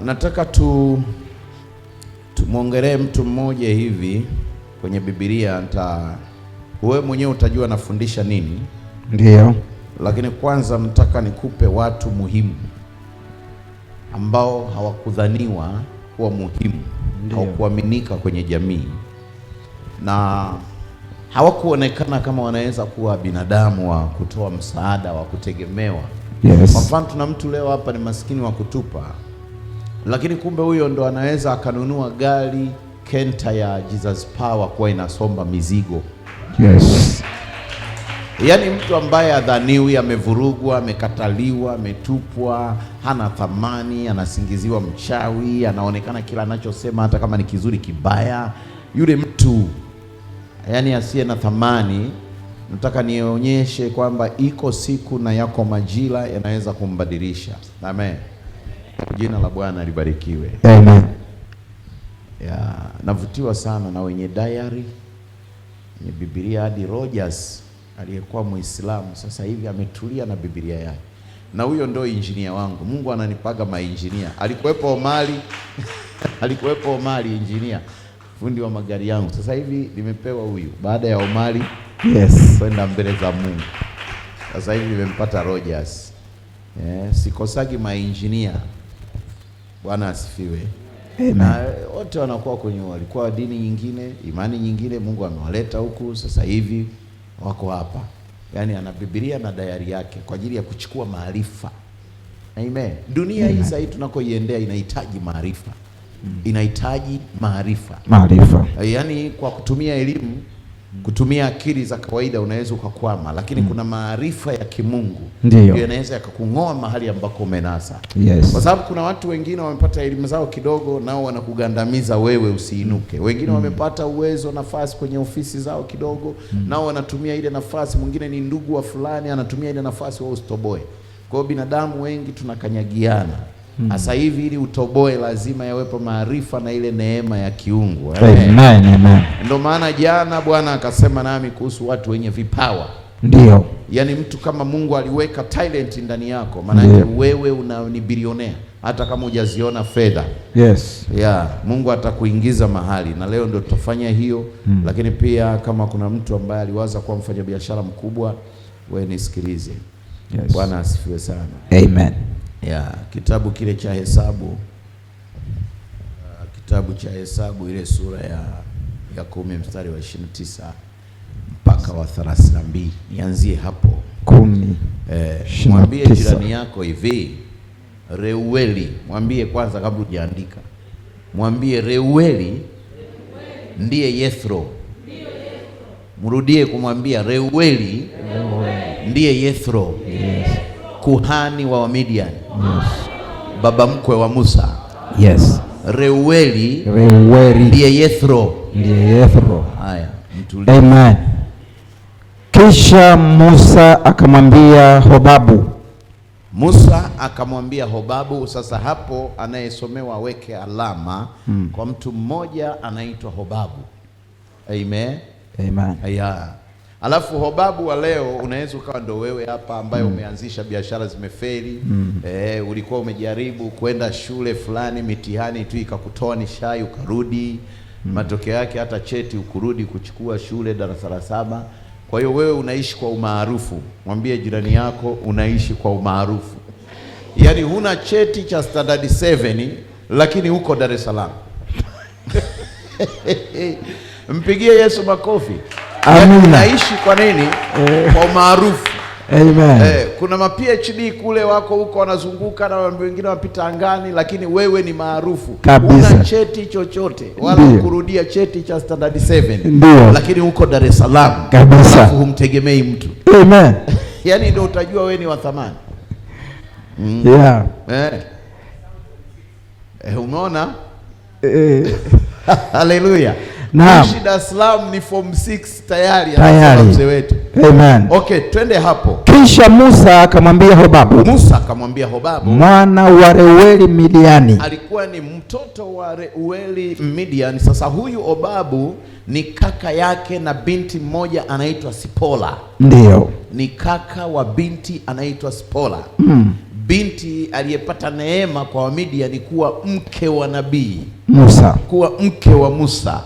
Nataka tumwongelee mtu mmoja hivi kwenye Biblia. Wewe mwenyewe utajua nafundisha nini. Ndio. Lakini kwanza nataka nikupe watu muhimu ambao hawakudhaniwa kuwa muhimu, hawakuaminika kwenye jamii na hawakuonekana kama wanaweza kuwa binadamu wa kutoa msaada wa kutegemewa. Yes. Kwa mfano tuna mtu leo hapa ni maskini wa kutupa, lakini kumbe huyo ndo anaweza akanunua gari Kenta ya Jesus Power kwa inasomba mizigo. Yes. Yaani mtu ambaye adhaniwi, amevurugwa, amekataliwa, ametupwa, hana thamani, anasingiziwa mchawi, anaonekana kila anachosema hata kama ni kizuri kibaya. Yule mtu yaani asiye na thamani, nataka nionyeshe kwamba iko siku na yako majira yanaweza kumbadilisha. Amen. Jina la Bwana libarikiwe. Amen. Navutiwa sana na wenye diary, wenye Biblia. Hadi Rogers aliyekuwa Muislamu sasa hivi ametulia na Biblia yake. Na huyo ndo injinia wangu. Mungu ananipaga mainjinia. Alikuwepo Omari alikuwepo Omari injinia, fundi wa magari yangu. Sasa hivi nimepewa huyu baada ya Omari. Yes. Kwenda mbele za Mungu. Sasa hivi nimempata Rogers. Sikosagi mainjinia. Bwana asifiwe. Amen. Na wote wanakuwa kwenye, walikuwa dini nyingine, imani nyingine, Mungu amewaleta huku, sasa hivi wako hapa. Yaani ana Biblia na diary yake kwa ajili ya kuchukua maarifa. Amen. Dunia hii sasa tunakoiendea inahitaji maarifa. Inahitaji maarifa. Yaani kwa kutumia elimu, kutumia akili za kawaida unaweza ukakwama, lakini kuna maarifa ya kimungu ndio yanaweza yakakung'oa mahali ambako umenasa. Yes. Kwa sababu kuna watu wengine wamepata elimu zao kidogo, nao wanakugandamiza wewe usiinuke. Wengine wamepata uwezo, nafasi kwenye ofisi zao kidogo, nao wanatumia ile nafasi. Mwingine ni ndugu wa fulani, anatumia ile nafasi wa ustoboe. Kwa hiyo binadamu wengi tunakanyagiana. Sasa hivi ili utoboe lazima yawepo maarifa na ile neema ya kiungu. Amen. Ndio maana jana Bwana akasema nami kuhusu watu wenye vipawa. Ndio. Yaani mtu kama Mungu aliweka talent ndani yako, maana wewe ni bilionea hata kama hujaziona fedha. Yes. Mungu atakuingiza mahali, na leo ndio tutafanya hiyo. Lakini pia kama kuna mtu ambaye aliwaza kuwa mfanyabiashara mkubwa, wewe nisikilize. Yes. Bwana asifiwe sana. Amen. Kitabu kile cha Hesabu, kitabu cha Hesabu ile sura ya 10 mstari wa 29 mpaka wa 32. Nianzie hapo 10. Mwambie jirani yako hivi, Reueli. Mwambie kwanza kabla hujaandika. Mwambie Reueli ndiye Yethro. Mrudie kumwambia Reueli ndiye Yethro. Yes. Kuhani wa Midian. Yes. Baba mkwe wa Musa. Yes. Reueli ndiye Yethro. Haya, mtulie. Amen. Kisha Musa akamwambia Hobabu. Sasa hapo anayesomewa aweke alama kwa mtu mmoja anaitwa Hobabu. Amen. Alafu Hobabu wa leo unaweza ukawa ndo wewe hapa ambaye umeanzisha biashara zimefeli. Ulikuwa umejaribu kwenda shule fulani, mitihani tu ikakutoa nishai ukarudi. Matokeo yake hata cheti ukurudi kuchukua shule darasa la 7. Kwa hiyo wewe unaishi kwa umaarufu. Mwambie jirani yako unaishi kwa umaarufu. Yaani huna cheti cha standard 7 lakini uko Dar es Salaam. Mpigie Yesu makofi. Amina. Unaishi kwa nini? Kwa umaarufu. Amen. Kuna ma PhD kule wako huko wanazunguka na wengine wapita angani, lakini wewe ni maarufu. Una cheti chochote wala kurudia cheti cha standard 7. Lakini uko Dar es Salaam. Kabisa. Humtegemei mtu. Amen. Yaani ndio utajua wewe ni wa thamani. Umeona? Haleluya. Kuishi Dar es Salaam ni form 6 tayari mzee wetu. Amen. Okay, twende hapo. Kisha Musa akamwambia Hobabu, mwana wa Reueli Midiani. Alikuwa ni mtoto wa Reueli Midiani. Sasa huyu Hobabu ni kaka yake na binti mmoja anaitwa Sipola. Ndio. Ni kaka wa binti anaitwa Sipola. binti aliyepata neema kwa Wamidiani kuwa mke wa nabii Musa, kuwa mke wa Musa.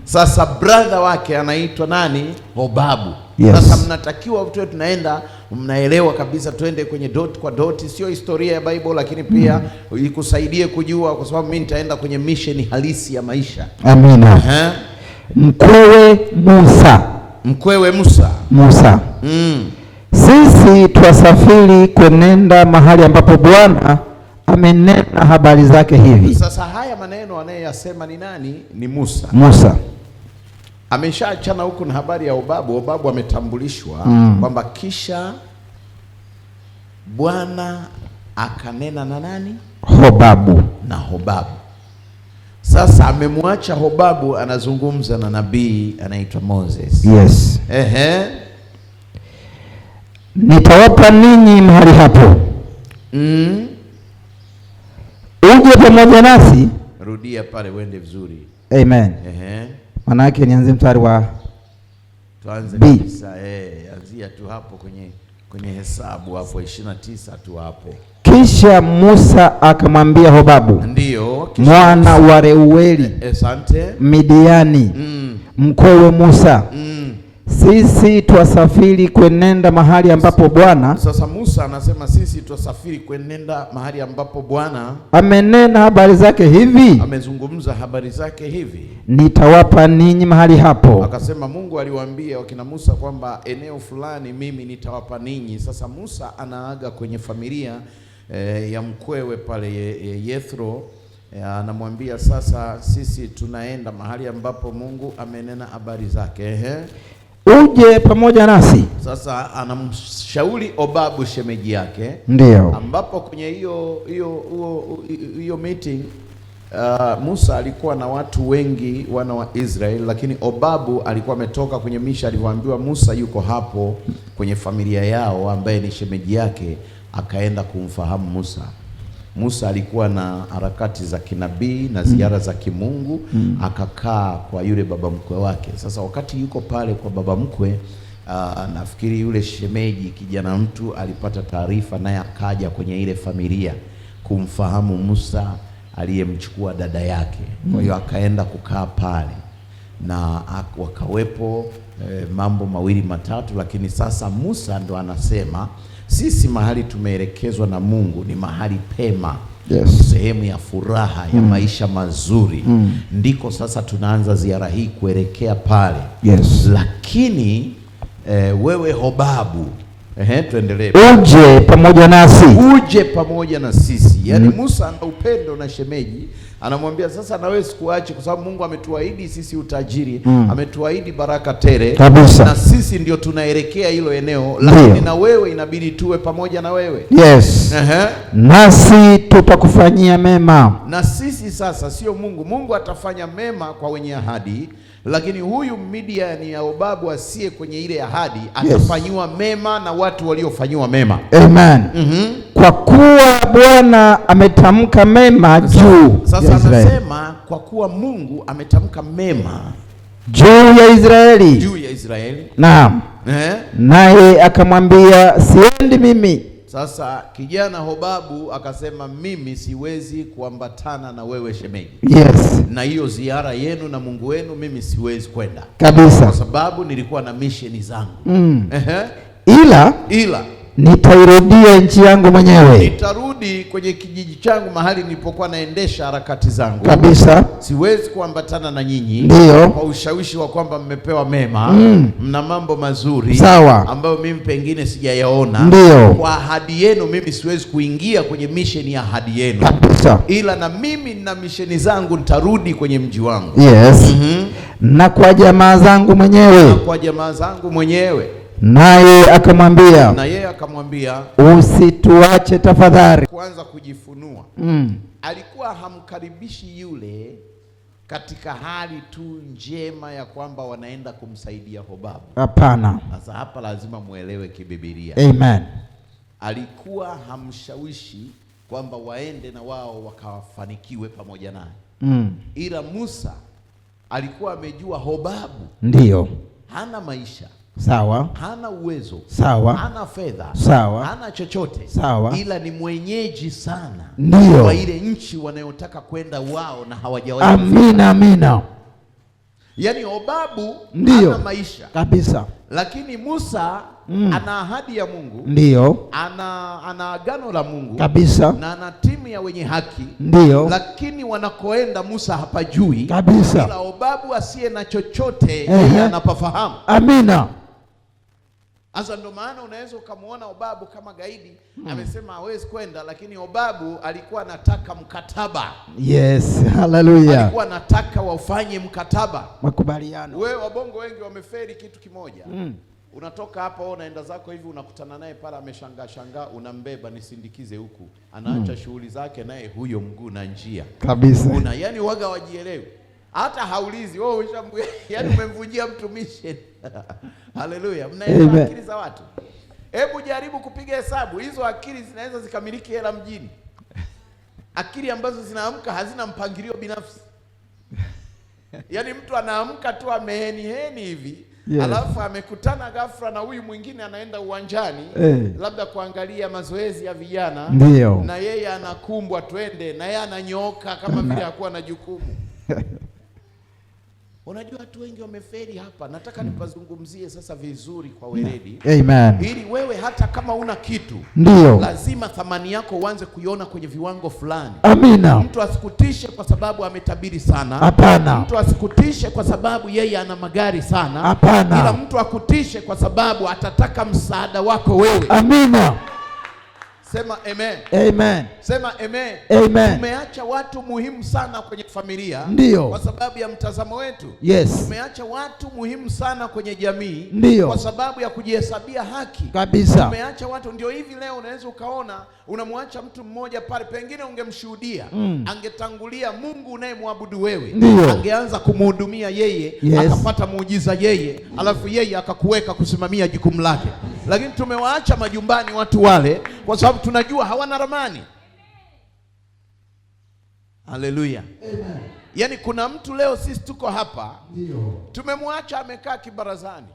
Sasa brother wake anaitwa nani? Hobabu. Yes. Sasa mnatakiwa tuwe tunaenda, mnaelewa kabisa, twende kwenye dot kwa dot, sio historia ya Bible, lakini pia ikusaidie kujua, kwa sababu mimi nitaenda kwenye mission halisi ya maisha. Amina. Mkwewe Musa. Sisi twasafiri kwenenda mahali ambapo Bwana amenena habari zake hivi. Sasa haya maneno anayeyasema ni nani? Ni Musa. Ameshaachana huku na habari ya Hobabu. Hobabu ametambulishwa kwamba kisha Bwana akanena na nani? Hobabu. Sasa amemwacha Hobabu, anazungumza na nabii anaitwa Moses. Yes. Nitawapa ninyi mahali hapo. Uje pamoja nasi. Rudia pale uende vizuri. Amen. Maana yake nianze mstari wa tuanze kabisa. Anzia tu hapo kwenye hesabu hapo 29 tu hapo. Kisha Musa akamwambia Hobabu, ndio, mwana wa Reueli, asante, Midiani, mkwewe Musa, sisi twasafiri kwenenda mahali ambapo Bwana. Sasa Musa anasema sisi twasafiri kwenenda mahali ambapo Bwana amenena habari zake hivi. Amezungumza habari zake hivi. Nitawapa ninyi mahali hapo. Akasema Mungu aliwaambia wakina Musa kwamba eneo fulani mimi nitawapa ninyi. Sasa Musa anaaga kwenye familia ya mkwewe pale Yethro, anamwambia sasa sisi tunaenda mahali ambapo Mungu amenena habari zake. Uje pamoja nasi. Sasa anamshauri Hobabu shemeji yake, ndio ambapo kwenye hiyo meeting Musa alikuwa na watu wengi, wana wa Israeli, lakini Hobabu alikuwa ametoka kwenye misha. Alivyoambiwa Musa yuko hapo kwenye familia yao ambaye ni shemeji yake, akaenda kumfahamu Musa. Musa alikuwa na harakati za kinabii na ziara za kimungu, akakaa kwa yule baba mkwe wake. Sasa wakati yuko pale kwa baba mkwe, nafikiri yule shemeji kijana mtu alipata taarifa, naye akaja kwenye ile familia kumfahamu Musa aliyemchukua dada yake. Kwa hiyo akaenda kukaa pale na wakawepo mambo mawili matatu, lakini sasa Musa ndo anasema sisi mahali tumeelekezwa na Mungu ni mahali pema. Yes. Sehemu ya furaha ya maisha mazuri. Ndiko sasa tunaanza ziara hii kuelekea pale. Yes. Lakini wewe Hobabu, tuendelee. Uje pamoja nasi. Uje pamoja na sisi. Yaani Musa ana upendo na shemeji, anamwambia sasa na wewe sikuache, kwa sababu Mungu ametuahidi sisi utajiri, ametuahidi baraka tele kabisa, na sisi ndio tunaelekea hilo eneo, lakini na wewe inabidi tuwe pamoja na wewe. Yes. Nasi tutakufanyia mema. Na sisi sasa sio Mungu atafanya mema kwa wenye ahadi, lakini huyu Midiani ya Hobabu asiye kwenye ile ahadi atafanyiwa mema na watu waliofanyiwa mema. Amen. Kwa kuwa Bwana ametamka mema juu. Sasa anasema kwa kuwa Mungu ametamka mema juu ya Israeli. Naam. Naye akamwambia siendi mimi. Sasa kijana Hobabu akasema mimi siwezi kuambatana na wewe shemeji. Yes. Na hiyo ziara yenu na Mungu wenu mimi siwezi kwenda kabisa, kwa sababu nilikuwa na misheni zangu. Ila nitairudia nchi yangu mwenyewe. Nitarudi kwenye kijiji changu mahali nilipokuwa naendesha harakati zangu kabisa. Siwezi kuambatana na nyinyi. Ndio. Kwa ushawishi wa kwamba mmepewa mema, mna mambo mazuri, sawa, ambayo mimi pengine sijayaona. Ndio. Kwa ahadi yenu mimi siwezi kuingia kwenye misheni ya ahadi yenu kabisa. Ila na mimi na misheni zangu nitarudi kwenye mji wangu. Yes. Na kwa jamaa zangu mwenyewe. Naye akamwambia usituache tafadhali. Kwanza kujifunua. Alikuwa hamkaribishi yule katika hali tu njema ya kwamba wanaenda kumsaidia Hobabu. Hapana. Sasa hapa lazima muelewe kibibilia. Amen. Alikuwa hamshawishi kwamba waende na wao wakafanikiwe pamoja naye. Ila Musa alikuwa amejua Hobabu ndio hana maisha, Sawa. hana uwezo, Sawa. hana fedha, sawa, hana chochote, sawa, ila ni mwenyeji sana ndio kwa ile nchi wanayotaka kwenda wao na hawajawahi. Amina, amina. Yaani Hobabu ndio hana maisha kabisa, lakini Musa ana ahadi ya Mungu, ndio ana agano la Mungu kabisa, na ana timu ya wenye haki, ndio, lakini wanakoenda Musa hapajui kabisa, ila Hobabu asiye na chochote yeye anapafahamu. Amina. Sasa ndo maana unaweza ukamwona Hobabu kama gaidi, amesema hawezi kwenda, lakini Hobabu alikuwa anataka mkataba. Yes, haleluya. Alikuwa anataka wafanye mkataba, makubaliano. Wewe wabongo wengi wameferi kitu kimoja. Unatoka hapa unaenda zako hivi, unakutana naye pale ameshangaa, unambeba nisindikize huku, anaacha shughuli zake naye huyo mguu na njia kabisa. Yani waga wajielewe, hata haulizi wewe yani umemvunjia mtu mission. Haleluya. Mnaelewa akili za watu? Hebu jaribu kupiga hesabu, hizo akili zinaweza zikamiliki hela mjini, akili ambazo zinaamka hazina mpangilio binafsi. Yani mtu anaamka tu ameheni hivi, alafu amekutana ghafla na huyu mwingine anaenda uwanjani labda kuangalia mazoezi ya vijana, na yeye anakumbwa twende, na yeye ananyooka kama vile hakuwa na jukumu. Unajua watu wengi wameferi hapa. Nataka nipazungumzie sasa vizuri kwa weledi. Amen. Ili wewe hata kama una kitu, ndio lazima thamani yako uanze kuiona kwenye viwango fulani. Amina. Mtu asikutishe kwa sababu ametabiri sana. Hapana. Mtu asikutishe kwa sababu yeye ana magari sana. Hapana. Ila mtu akutishe kwa sababu atataka msaada wako wewe. Amina. Sema amen. Amen. Sema amen. Amen. Tumeacha watu muhimu sana kwenye familia, ndio, kwa sababu ya mtazamo wetu. Yes. Tumeacha watu muhimu sana kwenye jamii, ndio, kwa sababu ya kujihesabia haki kabisa. Tumeacha watu, ndio hivi leo unaweza ukaona unamwacha mtu mmoja pale, pengine ungemshuhudia, angetangulia Mungu unayemwabudu wewe, angeanza kumhudumia yeye, akapata muujiza yeye, alafu yeye akakuweka kusimamia jukumu lake. Lakini tumewaacha majumbani watu wale kwa sababu tunajua hawana ramani. Haleluya. Amen. Yaani kuna mtu leo sisi tuko hapa, tumemwacha amekaa kibarazani.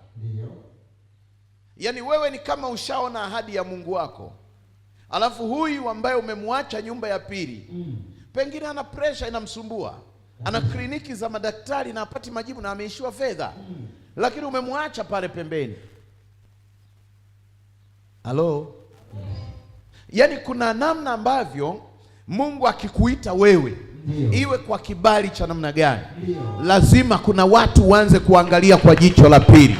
Yaani wewe ni kama ushaona ahadi ya Mungu wako, alafu huyu ambaye umemwacha nyumba ya pili, pengine ana pressure inamsumbua, ana kliniki za madaktari na apati majibu na ameishiwa fedha, lakini umemwacha pale pembeni. Halo. Yaani kuna namna ambavyo Mungu akikuita wewe, iwe kwa kibali cha namna gani, lazima kuna watu waanze kuangalia kwa jicho la pili.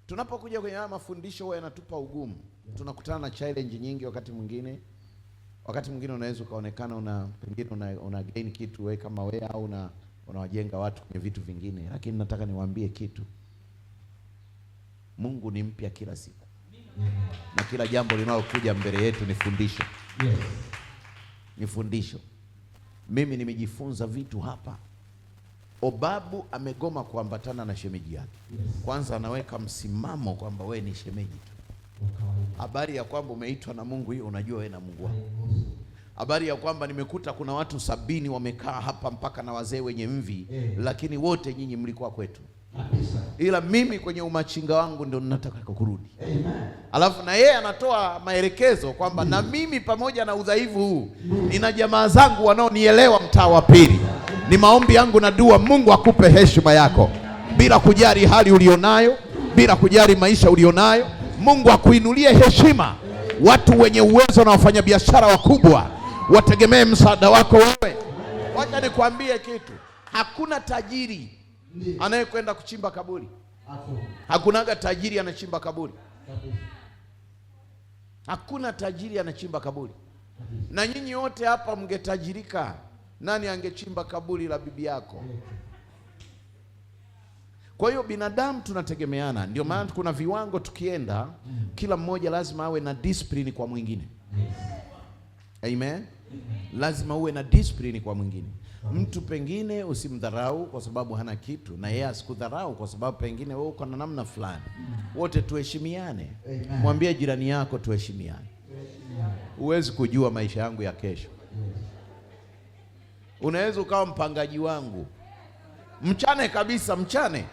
Tunapokuja kwenye haya mafundisho huwa yanatupa ugumu. Tunakutana na challenge nyingi wakati mwingine unaweza ukaonekana pengine una gain kitu wewe kama wewe, au unawajenga watu kwenye vitu vingine, lakini nataka niwaambie kitu. Mungu ni mpya kila siku. Na kila jambo linalokuja mbele yetu ni fundisho. Ni fundisho. Mimi nimejifunza vitu hapa. Hobabu amegoma kuambatana na shemeji yake. Kwanza anaweka msimamo kwamba wewe ni shemeji tu. Habari ya kwamba umeitwa na Mungu, hiyo unajua wewe na Mungu wako. Habari ya kwamba nimekuta kuna watu 70 wamekaa hapa mpaka na wazee wenye mvi, lakini wote nyinyi mlikuwa kwetu. Ila mimi kwenye umachinga wangu ndio ninataka kurudi. Alafu na yeye anatoa maelekezo kwamba na mimi pamoja na udhaifu huu nina jamaa zangu wanaonielewa mtaa wa pili. Ni maombi yangu na dua, Mungu akupe heshima yako bila kujali hali ulionayo, bila kujali maisha ulionayo. Mungu akuinulie heshima. Watu wenye uwezo na wafanyabiashara wakubwa wategemee msaada wako wewe. Wacha nikwambie kitu, hakuna tajiri anayekwenda kuchimba kaburi. Hakunaga tajiri anachimba kaburi. Hakuna tajiri anachimba kaburi. Na nyinyi wote hapa mngetajirika, nani angechimba kaburi la bibi yako? Kwa hiyo binadamu tunategemeana. Ndio maana kuna viwango tukienda, kila mmoja lazima awe na discipline kwa mwingine. Amen. Lazima uwe na discipline kwa mwingine. Mtu pengine usimdharau kwa sababu hana kitu, na yeye asikudharau kwa sababu pengine wewe uko na namna fulani. Wote tuheshimiane. Mwambie jirani yako tuheshimiane. Huwezi kujua maisha yangu ya kesho. Unaweza ukawa mpangaji wangu, Mchane kabisa, mchane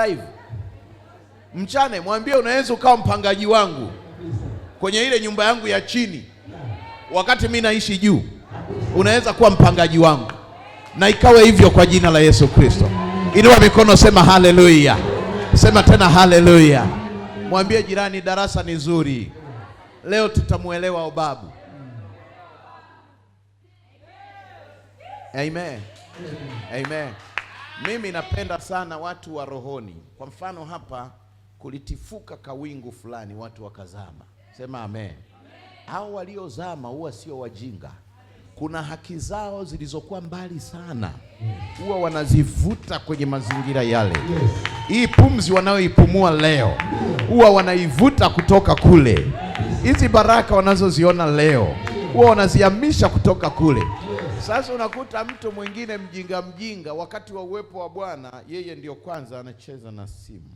live, mchane. Mwambie unaweza ukawa mpangaji wangu kwenye ile nyumba yangu ya chini, wakati mimi naishi juu. Unaweza kuwa mpangaji wangu, na ikawe hivyo kwa jina la Yesu Kristo. Inua mikono, sema haleluya. Sema tena haleluya. Mwambie jirani, darasa ni zuri leo, tutamuelewa Obabu. Amen. Amen. Mimi napenda sana watu wa rohoni. Kwa mfano hapa kulitifuka kawingu fulani, watu wakazama. Sema amen. Hao waliozama huwa sio wajinga. Kuna haki zao zilizokuwa mbali sana, huwa wanazivuta kwenye mazingira yale. Hii pumzi wanayoipumua leo huwa wanaivuta kutoka kule. Hizi baraka wanazoziona leo huwa wanazihamisha kutoka kule. Sasa unakuta mtu mwingine mjinga, wakati wa uwepo wa Bwana yeye ndio kwanza anacheza na simu.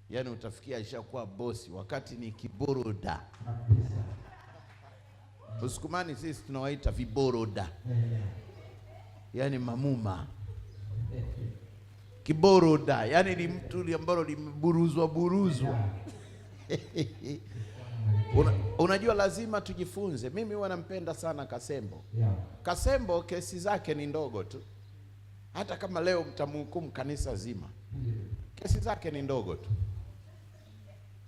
Yaani utafikia alishakuwa bosi wakati ni kiboroda. Usukumani sisi tunawaita viboroda. Yaani mamuma. Kiboroda, yaani ni mtu ambalo limeburuzwa. Unajua lazima tujifunze. Mimi huwa nampenda sana Kasembo. Kasembo kesi zake ni ndogo tu. Hata kama leo mtamhukumu kanisa zima, kesi zake ni ndogo tu.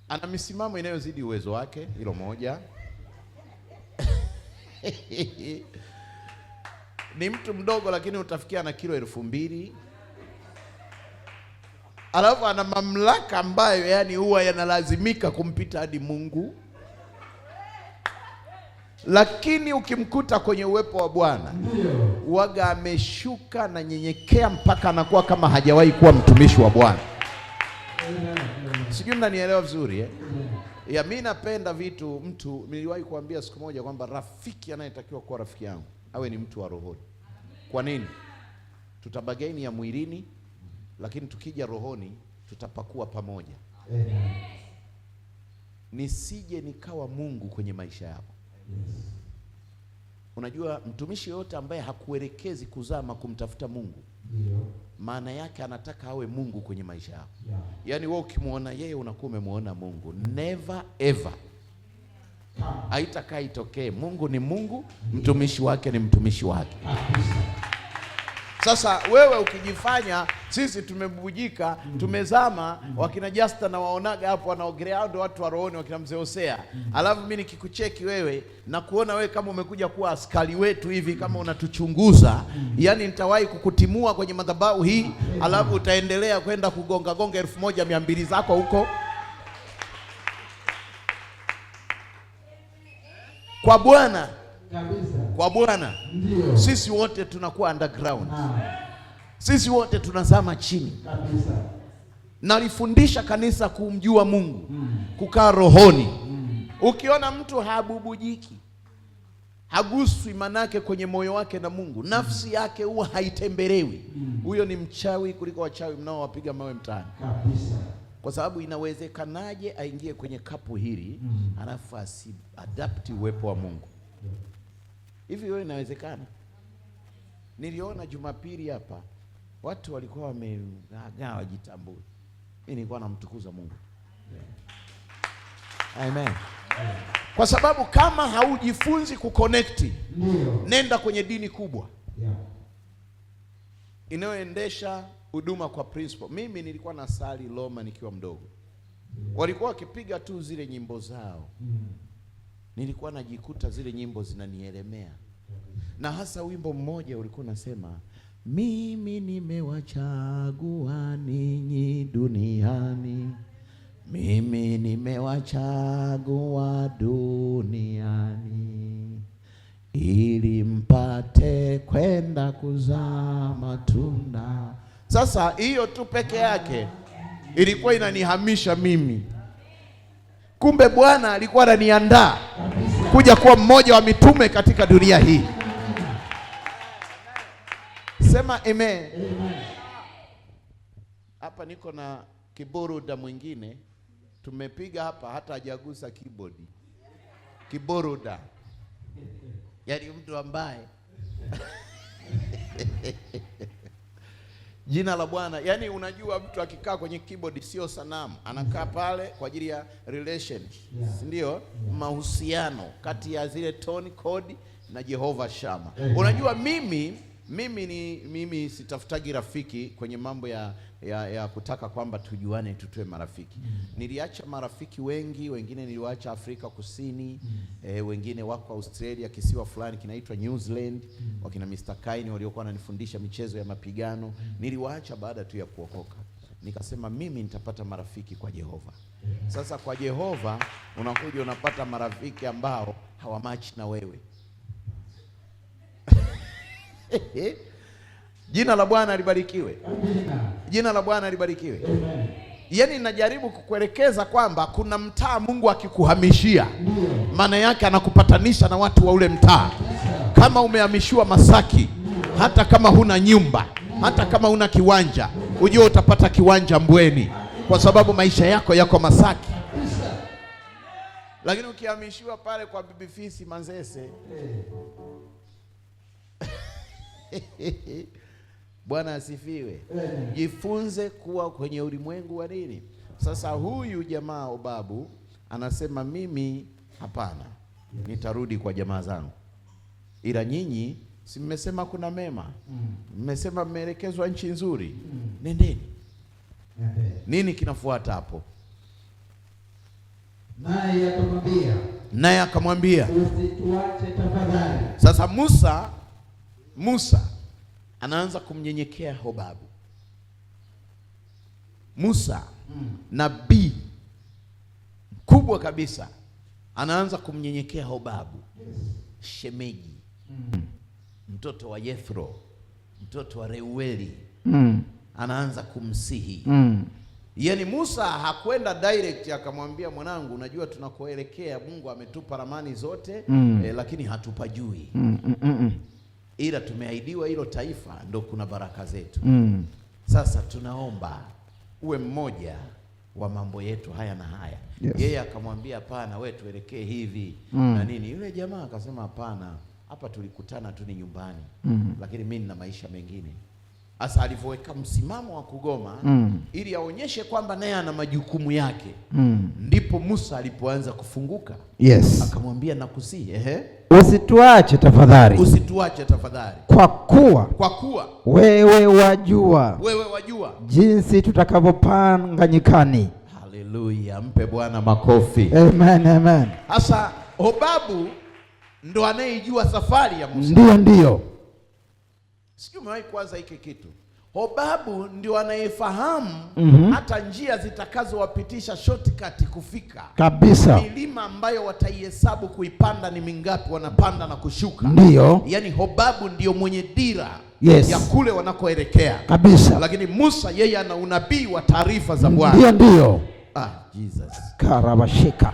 Ana misimamo inayozidi uwezo wake, hilo moja. Ni mtu mdogo lakini utafikia na kilo 2000. Alafu ana mamlaka ambayo yani huwa yanalazimika kumpita hadi Mungu. Lakini ukimkuta kwenye uwepo wa Bwana, waga ameshuka na nyenyekea mpaka anakuwa kama hajawahi kuwa mtumishi wa Bwana. Sijui mnanielewa vizuri eh? Ya mimi napenda vitu mtu, niliwahi kuambia siku moja kwamba rafiki anayetakiwa kuwa rafiki yangu awe ni mtu wa rohoni. Kwa nini? Tutabagaini ya mwilini, lakini tukija rohoni tutapakua pamoja. Nisije nikawa Mungu kwenye maisha yako. Unajua mtumishi yote ambaye hakuelekezi kuzama kumtafuta Mungu, maana yake anataka awe Mungu kwenye maisha yako. Yaani wewe ukimwona yeye unakuwa umemwona Mungu. Never ever. Haitakaa itokee. Mungu ni Mungu, mtumishi wake ni mtumishi wake. Sasa wewe ukijifanya sisi tumebubujika, tumezama, wakina Justa na waonaga hapo wanaogelea, ndio watu wa rohoni, wakina Mzee Hosea. Alafu mimi nikikucheki wewe na kuona wewe kama umekuja kuwa askari wetu hivi, kama unatuchunguza, yani nitawahi kukutimua kwenye madhabahu hii, alafu utaendelea kwenda kugonga 1200 zako huko. Kwa Bwana kwa Bwana sisi wote tunakuwa underground. Sisi wote tunazama chini. Nalifundisha kanisa kumjua Mungu, kukaa rohoni. Ukiona mtu habubujiki, haguswi manake kwenye moyo wake na Mungu, nafsi yake huwa haitembelewi, huyo ni mchawi kuliko wachawi mnaowapiga mawe mtaani. Kwa sababu inawezekanaje aingie kwenye kapu hili alafu asi-adapt uwepo wa Mungu? Hivi wewe inawezekana? Niliona Jumapili hapa watu walikuwa wamegaa wajitambue. Mimi nilikuwa namtukuza Mungu. Amen. Kwa sababu kama haujifunzi kuconnect, nenda kwenye dini kubwa inayoendesha huduma kwa principle. Mimi nilikuwa na sali Roma nikiwa mdogo. Walikuwa wakipiga tu zile nyimbo zao. Nilikuwa najikuta zile nyimbo zinanielemea. Na hasa wimbo mmoja ulikuwa unasema, mimi nimewachagua ninyi duniani, mimi nimewachagua duniani, ili mpate kwenda kuzaa matunda. Sasa hiyo tu peke yake ilikuwa inanihamisha mimi. Kumbe Bwana alikuwa ananiandaa kuja kuwa mmoja wa mitume katika dunia hii. Sema amen. Hapa niko na kiboroda mwingine tumepiga hapa, hata hajagusa keyboard. Kiboroda, yaani mtu ambaye Jina la Bwana. Yaani unajua mtu akikaa kwenye keyboard sio sanamu, anakaa pale kwa ajili ya relation, si ndio? Mahusiano kati ya zile tone code na Jehova Shama. Unajua mimi sitafutagi rafiki kwenye mambo ya kutaka kwamba tujuane tutue marafiki. Niliacha marafiki wengi, wengine niliwaacha Afrika Kusini, wengine wako Australia, kisiwa fulani kinaitwa New Zealand, wakina Mr. Kaini waliokuwa wananifundisha michezo ya mapigano. Niliwaacha baada tu ya kuokoka. Nikasema mimi nitapata marafiki kwa Jehova. Sasa kwa Jehova unakuja unapata marafiki ambao hawamachi na wewe. Jina la Bwana libarikiwe. Jina la Bwana libarikiwe. Yaani najaribu kukuelekeza kwamba kuna mtaa Mungu akikuhamishia, maana yake anakupatanisha na watu wa ule mtaa. Kama umehamishiwa Masaki, hata kama huna nyumba, hata kama huna kiwanja, ujue utapata kiwanja Mbweni, kwa sababu maisha yako yako Masaki. Lakini ukihamishiwa pale kwa Bibi Fisi Manzese, Bwana asifiwe. Jifunze kuwa kwenye ulimwengu wa nini. Sasa huyu jamaa Obabu anasema mimi hapana, nitarudi kwa jamaa zangu. Ila nyinyi si mmesema kuna mema, mmesema mmeelekezwa nchi nzuri, nendeni. Nini kinafuata hapo? Naye akamwambia usituache tafadhali. Sasa Musa anaanza kumnyenyekea Hobabu. Musa nabii kubwa kabisa anaanza kumnyenyekea Hobabu, shemeji, mtoto wa Yethro, mtoto wa Reueli, anaanza kumsihi. Yaani Musa hakwenda direct akamwambia mwanangu, unajua tunakoelekea Mungu ametupa ramani zote, lakini hatupajui. Ila tumeahidiwa hilo taifa, ndo kuna baraka zetu. Sasa tunaomba uwe mmoja wa mambo yetu haya na haya. Yeye akamwambia hapana, wewe tuelekee hivi na nini. Yule jamaa akasema hapana, hapa tulikutana tu ni nyumbani, lakini mimi nina maisha mengine. Asa alivyoweka msimamo wa kugoma ili aonyeshe kwamba naye ana majukumu yake, ndipo Musa alipoanza kufunguka. Akamwambia nakusihi, usituache tafadhali. Usituache tafadhali. Kwa kuwa wewe wajua jinsi tutakavyopanga nyikani. Haleluya, mpe Bwana makofi. Amen. Sasa Hobabu ndo anayejua safari ya Musa. Ndio. Sijui umewahi kuanza hiki kitu. Hobabu ndio anayefahamu hata njia zitakazowapitisha shortcut kufika kabisa. Milima ambayo wataihesabu kuipanda ni mingapi, wanapanda na kushuka. Ndio. Yaani Hobabu ndio mwenye dira ya kule wanakoelekea kabisa. Lakini Musa yeye ana unabii wa taarifa za Bwana. Ndio. Jesus. Karabashika.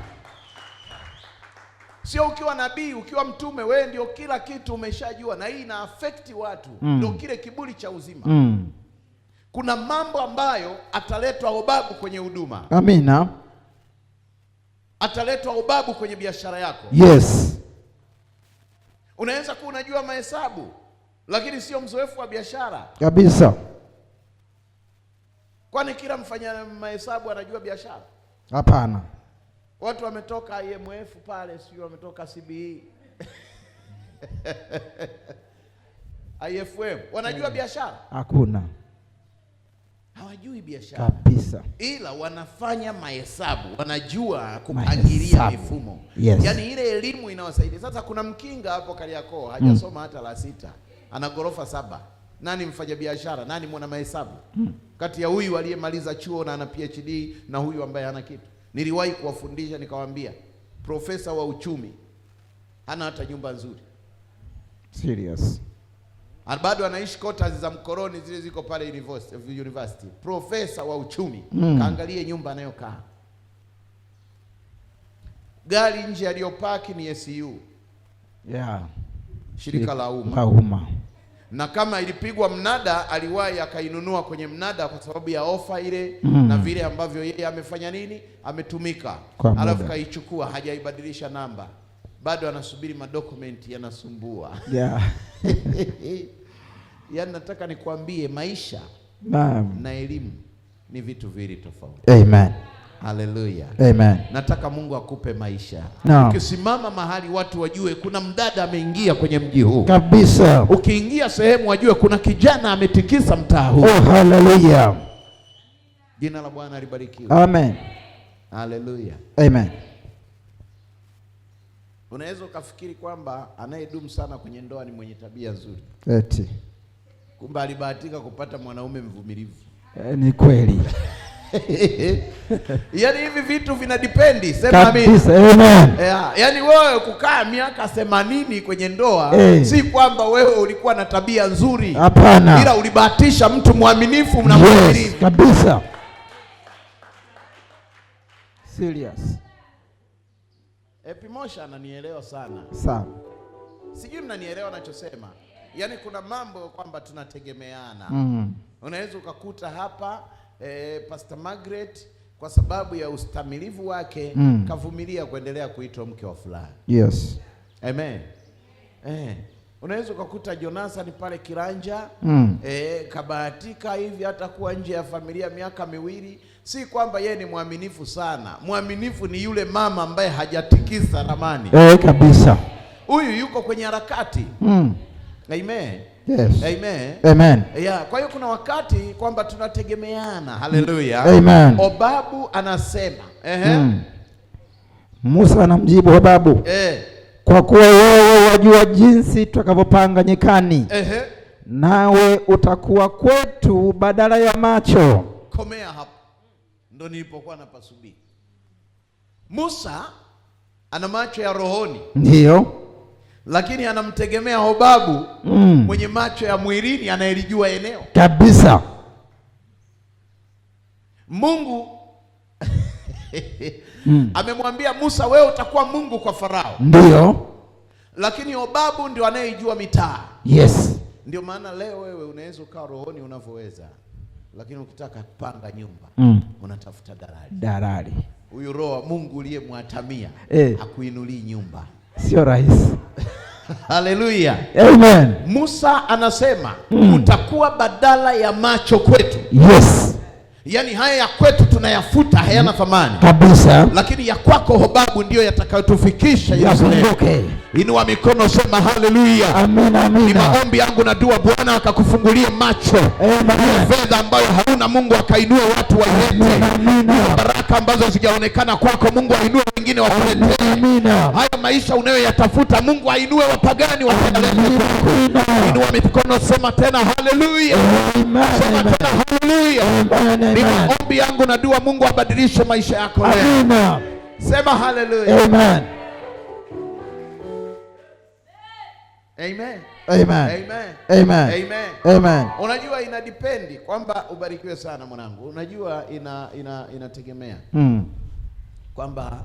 Sio ukiwa nabii, ukiwa mtume, wewe ndio kila kitu umeshajua, na hii ina affect watu. Ndio kile kiburi cha uzima. Kuna mambo ambayo ataletwa Hobabu kwenye huduma. Amina. Ataletwa Hobabu kwenye biashara yako. Unaweza kuwa unajua mahesabu, lakini sio mzoefu wa biashara kabisa. Kwani kila mfanya mahesabu anajua biashara? Hapana. Watu wametoka IMF pale, sio wametoka CBE IFM, wanajua biashara? Hakuna. Hawajui biashara kabisa. Ila wanafanya mahesabu, wanajua kupangilia mifumo. Yaani ile elimu inawasaidia. Sasa kuna mkinga hapo Kariakoo hajasoma hata la 6, ana gorofa 7. Nani mfanya biashara? Nani mwana mahesabu? Kati ya huyu aliyemaliza chuo na ana PhD na huyu ambaye hana kitu. Niliwahi kuwafundisha nikawaambia, profesa wa uchumi hana hata nyumba nzuri. Serious. Bado anaishi quarters za mkoroni zile ziko pale university. Profesa wa uchumi, kaangalie nyumba anayokaa. Gari nje aliyopaki ni SU. Shirika la umma. Na kama ilipigwa mnada, aliwahi akainunua kwenye mnada kwa sababu ya ofa ile na vile ambavyo yeye amefanya nini, ametumika. Alafu kaichukua, hajaibadilisha namba, bado anasubiri madokumenti yanasumbua. Yaani nataka nikwambie, maisha Naam. na elimu ni vitu viwili tofauti. Amen. Haleluya. Amen. Nataka Mungu akupe maisha. Naam. Ukisimama mahali watu wajue kuna mdada ameingia kwenye mji huu. Kabisa. Ukiingia sehemu wajue kuna kijana ametikisa mtaa huu. Oh, haleluya. Jina la Bwana libarikiwe. Amen. Haleluya. Amen. Unaweza ukafikiri kwamba anayedumu sana kwenye ndoa ni mwenye tabia nzuri. Eti. Kumbe alibahatika kupata mwanaume mvumilivu. Ni kweli. Yaani hivi vitu vina dependi, sema mimi. Kabisa. Amen. Yaani wewe kukaa miaka 80 kwenye ndoa si kwamba wewe ulikuwa na tabia nzuri. Hapana. Ila ulibahatisha mtu mwaminifu na mvumilivu. Yes, kabisa. Serious. Epimosha ananielewa sana. Sawa. Sijui mnanielewa ninachosema. Yaani kuna mambo kwamba tunategemeana. Unaweza ukakuta hapa Pastor Margaret kwa sababu ya ustamilivu wake kavumilia kuendelea kuitwa mke wa fulani. Yes. Amen. Unaweza ukakuta Jonathan pale Kiranja kabahatika hivi hata kuwa nje ya familia miaka miwili. Si kwamba yeye ni mwaminifu sana. Mwaminifu ni yule mama ambaye hajatikisa ramani. Kabisa. Huyu yuko kwenye harakati. Amen. Yes. Amen. Amen. Kwa hiyo kuna wakati kwamba tunategemeana. Haleluya. Amen. Obabu anasema Musa anamjibu Hobabu, kwa kuwa wewe wajua jinsi tutakavyopanga nyikani, nawe utakuwa kwetu badala ya macho. Komea hapo. Ndo nilipokuwa napasubiri. Musa ana macho ya rohoni. Ndiyo. Lakini anamtegemea Hobabu mwenye macho ya mwilini anayelijua eneo. Kabisa. Mungu amemwambia Musa, wewe utakuwa Mungu kwa Farao. Ndiyo. Lakini Hobabu ndio anayejua mitaa. Yes. Ndio maana leo wewe unaweza ukaa rohoni unavyoweza, lakini ukitaka kupanga nyumba unatafuta dalali. Huyu roho Mungu uliyemwatamia hakuinulii nyumba. Sio rahisi. Haleluya. Amen. Musa anasema utakuwa badala ya macho kwetu. Yes. Yaani haya ya kwetu tunayafuta, hayana thamani kabisa, lakini ya kwako Hobabu ndio yatakayotufikisha Yerusalemu. Inua mikono, sema haleluya. Amen, amen. Ni maombi yangu na dua, Bwana akakufungulie macho. Amen. Fedha ambayo hauna, Mungu akainue watu wailete. Baraka ambazo zijaonekana kwako, Mungu ainue wengine wakulete. Haya maisha unayoyatafuta, Mungu ainue wapagani wakalete. Inua mikono, sema tena haleluya. Sema tena haleluya. Ni maombi yangu na dua, Mungu abadilishe maisha yako leo. Sema haleluya. Amen. Amen. Amen. Amen. Amen. Amen. Amen. Unajua inadependi kwamba ubarikiwe sana mwanangu. Unajua inategemea kwamba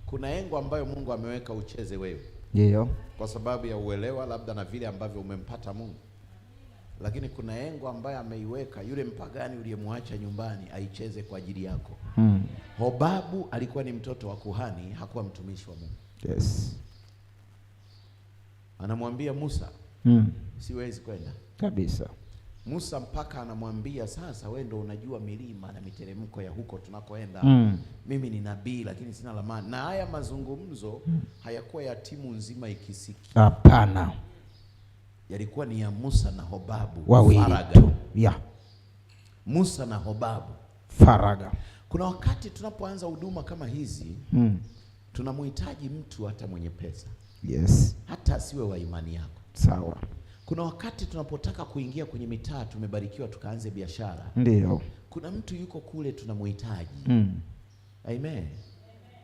kuna engo ambayo Mungu ameweka ucheze wewe. Ndio. Kwa sababu ya uelewa labda na vile ambavyo umempata Mungu. Lakini kuna engo ambayo ameiweka yule mpagani uliyemwacha nyumbani aicheze kwa ajili yako. Hobabu alikuwa ni mtoto wa kuhani, hakuwa mtumishi wa Mungu. Yes. Anamwambia Musa, siwezi kwenda. Kabisa. Musa mpaka anamwambia sasa, wewe ndio unajua milima na miteremko ya huko tunakoenda. Mimi ni nabii lakini sina ramani. Na haya mazungumzo hayakuwa ya timu nzima ikisiki. Hapana. Yalikuwa ni ya Musa na Hobabu. Faraga. Musa na Hobabu. Faraga. Kuna wakati tunapoanza huduma kama hizi, tunamhitaji mtu hata mwenye pesa. Yes. Hata asiwe wa imani yako. Sawa. Kuna wakati tunapotaka kuingia kwenye mitaa, tumebarikiwa tukaanze biashara. Ndio. Kuna mtu yuko kule tunamhitaji. Amen.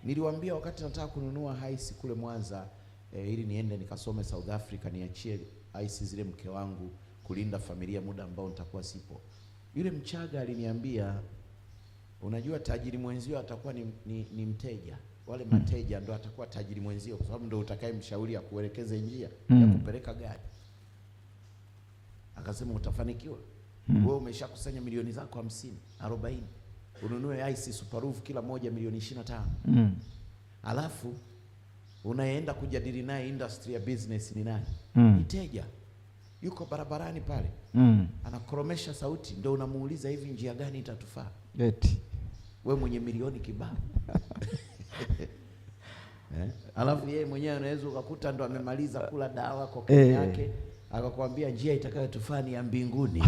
Niliwaambia wakati nataka kununua haisi kule Mwanza, ili niende nikasome South Africa, niachie haisi zile mke wangu kulinda familia muda ambao nitakuwa sipo. Yule Mchaga aliniambia, unajua tajiri mwenzio atakuwa ni mteja. Wale mateja ndo atakuwa tajiri mwenzio, kwa sababu ndo utakayemshauri akuelekeze njia ya kupeleka gari. Akasema utafanikiwa. Wewe umeshakusanya milioni zako 50, 40. Ununue IC Super Roof kila moja milioni 25. Alafu unaenda kujadili naye industry ya business ni nani? Mteja. yuko barabarani pale, anakoromesha sauti, ndio unamuuliza hivi njia gani itatufaa? Eti we mwenye milioni kibao. Alafu yeye mwenyewe unaweza ukakuta ndo amemaliza kula dawa kwa kwenye yake, akakwambia njia itakayotufaa ni ya mbinguni.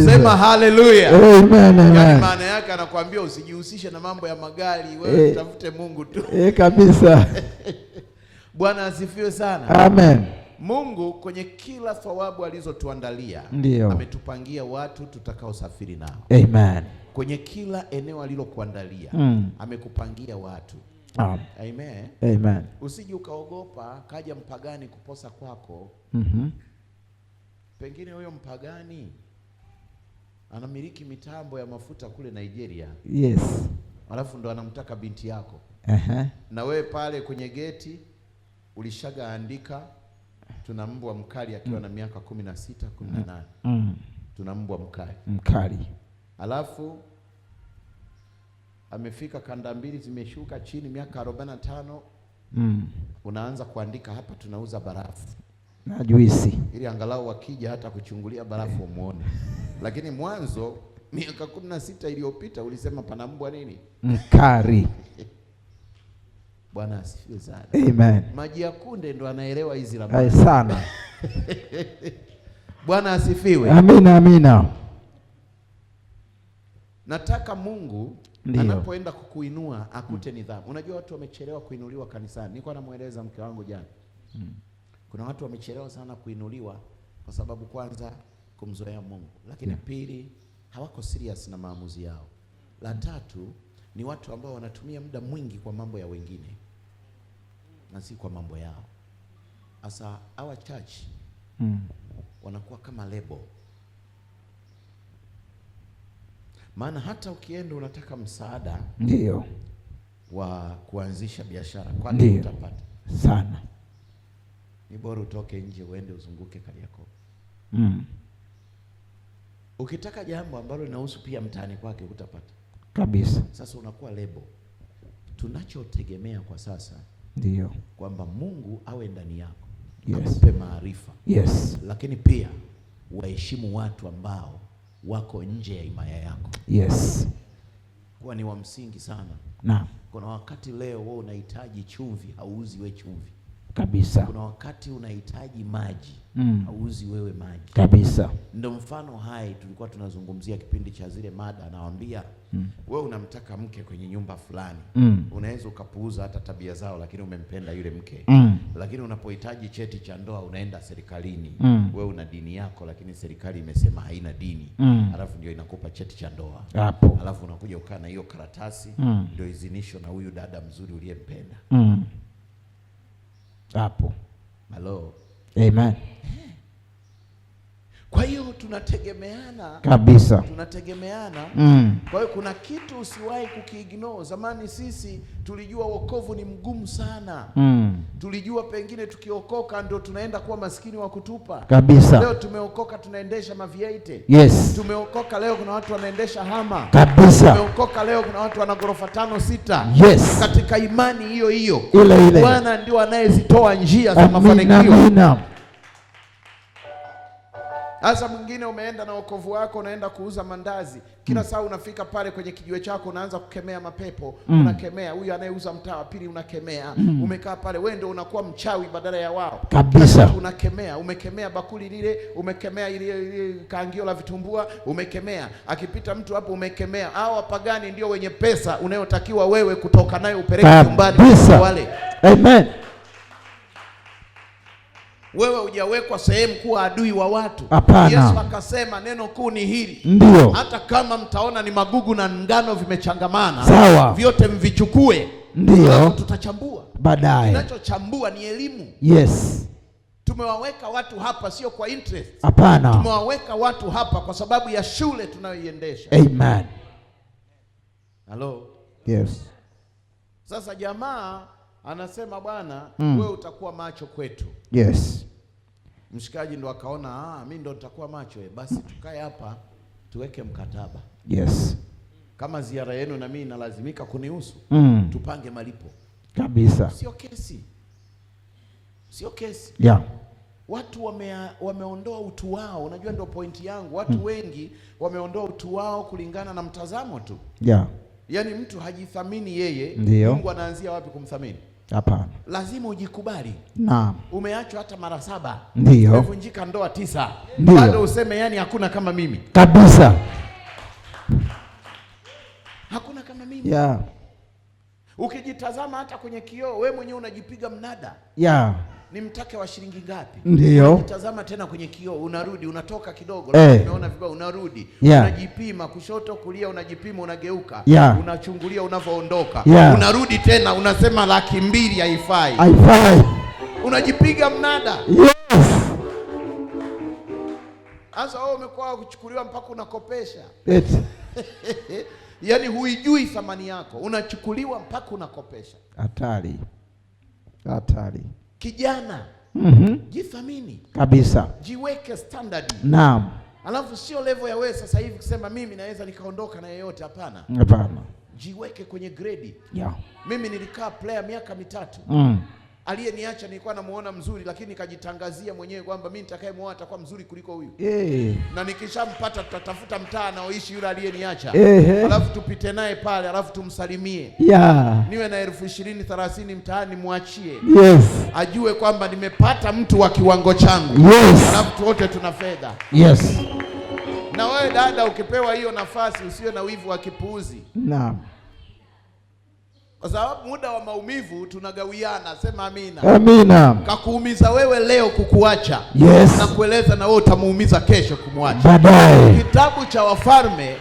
Sema haleluya. Amen, amen. Yani maana yake anakuambia usijihusishe na mambo ya magari, wewe utafute Mungu tu. Kabisa. Bwana asifiwe sana. Amen. Mungu kwenye kila thawabu alizotuandalia ametupangia watu tutakaosafiri nao. Amen. Kwenye kila eneo alilokuandalia amekupangia watu. Amen. Amen. Usije ukaogopa kaja mpagani kuposa kwako. Pengine huyo mpagani anamiliki mitambo ya mafuta kule Nigeria. Yes. Alafu ndo anamtaka binti yako. Na wewe pale kwenye geti ulishaga andika tuna mbwa mkali akiwa na miaka 16, 18. Tuna mbwa mkali. Alafu amefika kanda mbili zimeshuka chini miaka 45. Unaanza kuandika hapa tunauza barafu na juisi, ili angalau wakija hata kuchungulia barafu wamuone. Lakini mwanzo miaka 16 iliyopita ulisema pana mbwa nini? Mkali. Bwana asifiwe sana. Amen. Maji ya kunde ndo anaelewa hizi ramani sana. Bwana asifiwe. Amina, amina. Nataka Mungu anapoenda kukuinua akute nidhamu. Unajua watu wamechelewa kuinuliwa kanisani. Nilikuwa namueleza mke wangu jana. Kuna watu wamechelewa sana kuinuliwa kwa sababu kwanza kumzoea Mungu, lakini pili hawako serious na maamuzi yao. La tatu ni watu ambao wanatumia muda mwingi kwa mambo ya wengine na si kwa mambo yao. Asa our church wanakuwa kama lebo. Maana hata ukienda unataka msaada wa kuanzisha biashara, kwani utapata sana. Ni bora utoke nje uende uzunguke Kariakoo. Ukitaka jambo ambalo linahusu pia mtaani kwake utapata kabisa. Sasa unakuwa lebo. Tunachotegemea kwa sasa kwamba Mungu awe ndani yako, akupe maarifa, lakini pia waheshimu watu ambao wako nje ya himaya yako. Kwa ni wa msingi sana. Kuna wakati leo wewe unahitaji chumvi, hauuzi we chumvi kabisa. Kuna wakati unahitaji maji, hauuzi wewe maji kabisa. Ndio mfano hai tulikuwa tunazungumzia kipindi cha zile mada, nawaambia wewe unamtaka mke kwenye nyumba fulani, unaweza ukapuuza hata tabia zao, lakini umempenda yule mke. Lakini unapohitaji cheti cha ndoa unaenda serikalini. Wewe una dini yako, lakini serikali imesema haina dini. Alafu ndio inakupa cheti cha ndoa hapo. Alafu unakuja ukaa na hiyo karatasi, ndio izinisho na huyu dada mzuri uliyempenda hapo. Hello. Amen. Kwa hiyo tunategemeana kabisa. Tunategemeana. Kwa hiyo kuna kitu usiwahi kukiignore. Zamani sisi tulijua wokovu ni mgumu sana. Tulijua pengine tukiokoka ndio tunaenda kuwa maskini wa kutupa kabisa. Leo tumeokoka tunaendesha maviaite. Tumeokoka leo kuna watu wanaendesha hama kabisa. Tumeokoka leo kuna watu wana ghorofa 5, 6. Katika imani hiyo hiyo ile. Bwana ndio anayezitoa njia za mafanikio. Amina. Sasa mwingine umeenda na wokovu wako unaenda kuuza mandazi. Kila saa unafika pale kwenye kijiwe chako unaanza kukemea mapepo. Unakemea huyu anayeuza mtaa wa pili, unakemea. Umekaa pale wewe ndio unakuwa mchawi badala ya wao kabisa. Unakemea, umekemea bakuli lile, umekemea ile kaangio la vitumbua, umekemea. Akipita mtu hapo umekemea. Hao wapagani ndio wenye pesa unayotakiwa wewe kutoka nayo upeleke nyumbani kwa wale. Amen. Wewe hujawekwa sehemu kuwa adui wa watu. Yesu akasema neno kuu ni hili. Hata kama mtaona ni magugu na ngano vimechangamana, vyote mvichukue. Tutachambua baadaye. Tunachochambua ni elimu. Tumewaweka watu hapa sio kwa interest. Tumewaweka watu hapa kwa sababu ya shule tunayoiendesha. Amen. Hello. Sasa jamaa anasema bwana, wewe utakuwa macho kwetu. Mshikaji ndo akaona mimi ndo nitakuwa macho, basi tukae hapa tuweke mkataba. Kama ziara yenu na mimi nalazimika kunihusu, tupange malipo. kabisa. Sio kesi, sio kesi. Yeah. Watu wameondoa utu wao. Unajua ndio pointi yangu. Watu wengi wameondoa utu wao kulingana na mtazamo tu. Yeah. Yaani mtu hajithamini yeye. Ndiyo. Mungu anaanzia wapi kumthamini? Hapana. Lazima ujikubali. Naam. Umeachwa hata mara 7. Ndiyo. Umevunjika ndoa 9. Ndiyo. Bado useme yani hakuna kama mimi. Kabisa. Hakuna kama mimi. Yeah. Ukijitazama hata kwenye kioo wewe mwenyewe unajipiga mnada. Yeah. Ni mtake wa shilingi ngapi? Ndiyo. Ukitazama tena kwenye kioo unarudi, unatoka kidogo, unaona vibaya, unarudi. Yeah. Unajipima kushoto kulia, unajipima, unageuka. Yeah. Unachungulia unavyoondoka. Yeah. Unarudi tena unasema 200,000 haifai. Haifai. Unajipiga mnada. Yes. Sasa wewe umekuwa kuchukuliwa mpaka unakopesha. Yaani huijui thamani yako, unachukuliwa mpaka unakopesha. Hatari. Hatari. Kijana, jithamini kabisa. Jiweke standard. Naam. Alafu sio level ya wewe sasa hivi kusema mimi naweza nikaondoka na yeyote, hapana. Hapana. Jiweke kwenye grade. Yeah. Mimi nilikaa player miaka 3. Aliyeniacha nilikuwa namuona mzuri, lakini nikajitangazia mwenyewe kwamba mimi nitakayemuoa atakuwa mzuri kuliko huyu. Na nikishampata tutatafuta mtaa anaoishi yule aliyeniacha. Alafu tupite naye pale, alafu tumsalimie. Yeah. Niwe na 20,000 30 mtaani muachie. Yes. Ajue kwamba nimepata mtu wa kiwango changu. Yes. Alafu wote tuna fedha. Yes. Na wewe dada ukipewa hiyo nafasi usiwe na wivu wa kipuuzi. Naam. Kwa sababu muda wa maumivu tunagawiana, sema amina. Amina. Kakuumiza wewe leo kukuacha. Yes. Na kueleza na wewe utamuumiza kesho kumwacha. Baadaye. Kitabu cha Wafalme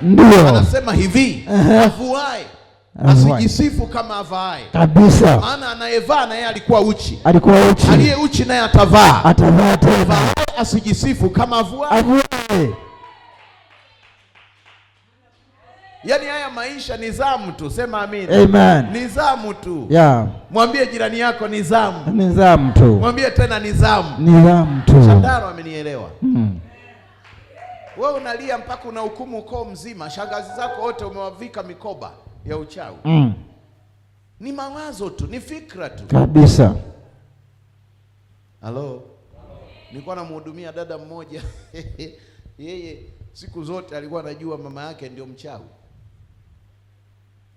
anasema hivi, avuae asijisifu kama avaae. Kabisa. Maana anayevaa na yeye alikuwa uchi. Alikuwa uchi. Aliye uchi naye atavaa. Atavaa tena. Asijisifu kama avuae. Avuae. Yaani haya maisha nizamu tu, sema amina. Amen. Nizamu tu. Yeah. Mwambie jirani yako nizamu. Nizamu tu. Mwambie tena nizamu. Nizamu tu. Shandaro amenielewa. Wewe unalia mpaka unahukumu ukoo mzima, shangazi zako wote umewavika mikoba ya uchawi. Ni mawazo tu, ni fikra tu. Kabisa. Halo. Nilikuwa namhudumia dada mmoja. Yeye siku zote alikuwa anajua mama yake ndio mchawi.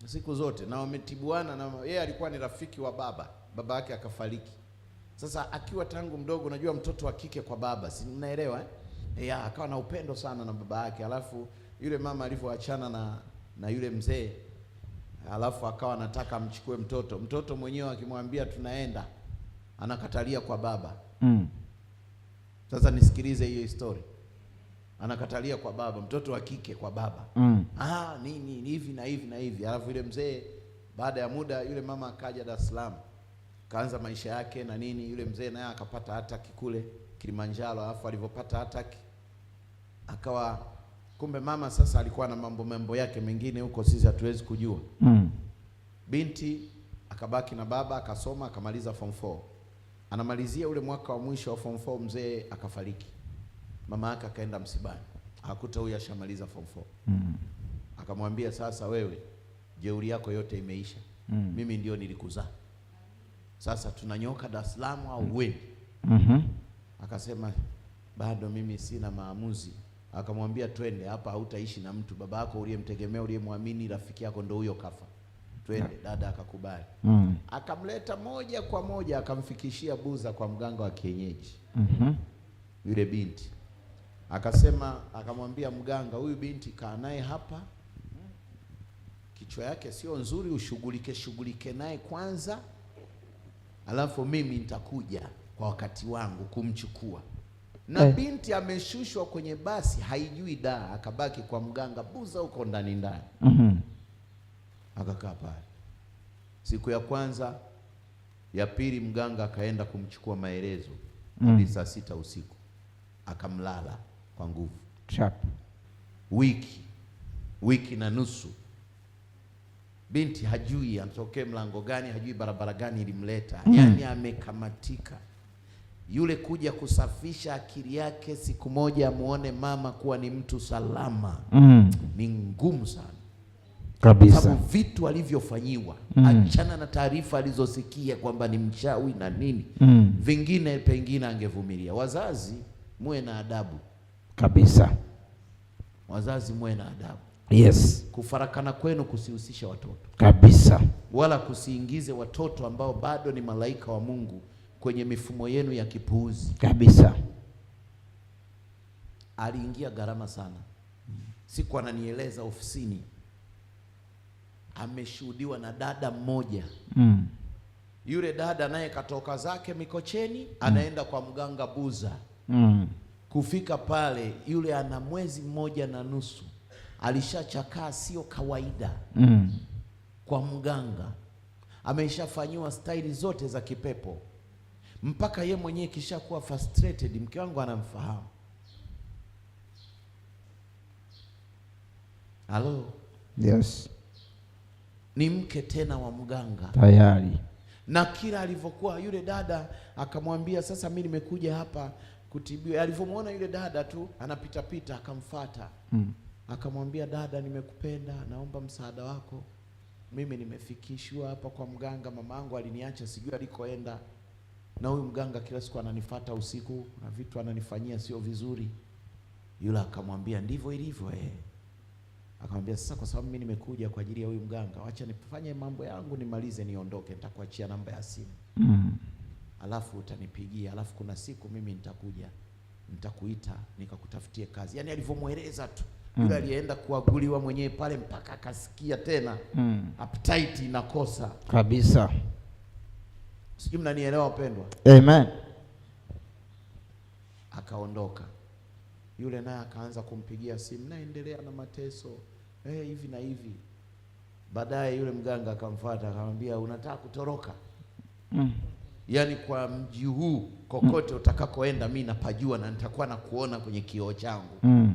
Siku zote na wametibuana, na yeye alikuwa ni rafiki wa baba yake akafariki. Sasa akiwa tangu mdogo, unajua mtoto wa kike kwa baba, si mnaelewa akawa na upendo sana na baba yake. Alafu yule mama alivyoachana na yule mzee, alafu akawa anataka amchukue mtoto mwenyewe akimwambia tunaenda, anakatalia kwa baba. Sasa nisikilize hiyo story. Anakatalia kwa baba, mtoto wa kike kwa baba. Nini hivi na hivi na hivi. Alafu yule mzee, baada ya muda yule mama akaja Dar es Salaam, kaanza maisha yake na nini. Yule mzee naye akapata hataki kule Kilimanjaro. Alafu alivyopata hataki akawa, kumbe mama sasa alikuwa na mambo yake mengine huko, sisi hatuwezi kujua. Binti akabaki na baba, akasoma akamaliza form 4. Anamalizia ule mwaka wa mwisho wa form 4 mzee akafariki. Mama yake akaenda msibani, akakuta huyu ashamaliza form 4. Akamwambia sasa wewe jeuri yako yote imeisha. Mimi ndio nilikuzaa. Sasa tunanyoka Dar es Salaam au uende? Akasema bado mimi sina maamuzi. Akamwambia twende, hapa hautaishi na mtu, baba yako uliyemtegemea uliyemwamini rafiki yako ndio huyo kafa. Twende. Dada akakubali. Akamleta moja kwa moja akamfikishia Buza kwa mganga wa kienyeji. Yule binti akasema, akamwambia mganga, huyu binti kaa naye hapa, kichwa yake sio nzuri, ushughulike naye kwanza, alafu mimi nitakuja kwa wakati wangu kumchukua. Na binti ameshushwa kwenye basi, haijui akabaki kwa mganga Buza huko ndani. Akakaa pale. Siku ya kwanza, ya pili, mganga akaenda kumchukua maelezo hadi saa 6 usiku. Akamlala kwa nguvu. Wiki na nusu. Binti hajui amtokee mlango gani, hajui barabara gani ilimleta. Yaani amekamatika. Yule kuja kusafisha akili yake siku moja muone mama kuwa ni mtu salama. Ni ngumu sana. kabisa, sababu vitu alivyofanyiwa, achana na taarifa alizosikia kwamba ni mchawi na nini, vingine pengine angevumilia. Wazazi muwe na adabu kabisa, wazazi muwe na adabu. Yes. Kufarakana kwenu kusihusisha watoto kabisa, wala kusiingize watoto ambao bado ni malaika wa Mungu kwenye mifumo yenu ya kipuuzi kabisa. Aliingia gharama sana. Siku ananieleza ofisini, ameshuhudiwa na dada mmoja. Yule dada naye katoka zake Mikocheni, anaenda kwa mganga Buza. Kufika pale, yule ana 1.5 mwezi, alishachakaa sio kawaida. Kwa mganga ameshafanyiwa staili zote za kipepo, mpaka ye mwenyewe kishakuwa frustrated. Mke wangu anamfahamu. Halo. Yes. Ni mke tena wa mganga tayari. Na kila alivyokuwa yule dada akamwambia, sasa mimi nimekuja hapa kutibiwa. Alivyomwona yule dada tu anapita pita, akamfuata. Akamwambia, dada, nimekupenda, naomba msaada wako. Mimi nimefikishwa hapa kwa mganga, mamangu aliniacha, sijui alikoenda. Na huyu mganga kila siku ananifuata usiku na vitu ananifanyia sio vizuri. Yule akamwambia, ndivyo ilivyo Akamwambia, sasa kwa sababu mimi nimekuja kwa ajili ya huyu mganga, acha nifanye mambo yangu nimalize niondoke, nitakuachia namba ya simu. Alafu utanipigia, alafu kuna siku mimi nitakuja, nitakuita nikakutafutie kazi. Yaani alivyomweleza tu, yule alienda kuaguliwa mwenyewe pale mpaka akasikia tena appetite inakosa kabisa. Sijui mnanielewa wapendwa? Amen. Akaondoka. Yule naye akaanza kumpigia simu, naendelea na mateso hivi na hivi. Baadaye yule mganga akamfuata, akamwambia, unataka kutoroka? Yaani kwa mji huu kokote utakakoenda mimi napajua na nitakuwa na kuona kwenye kioo changu.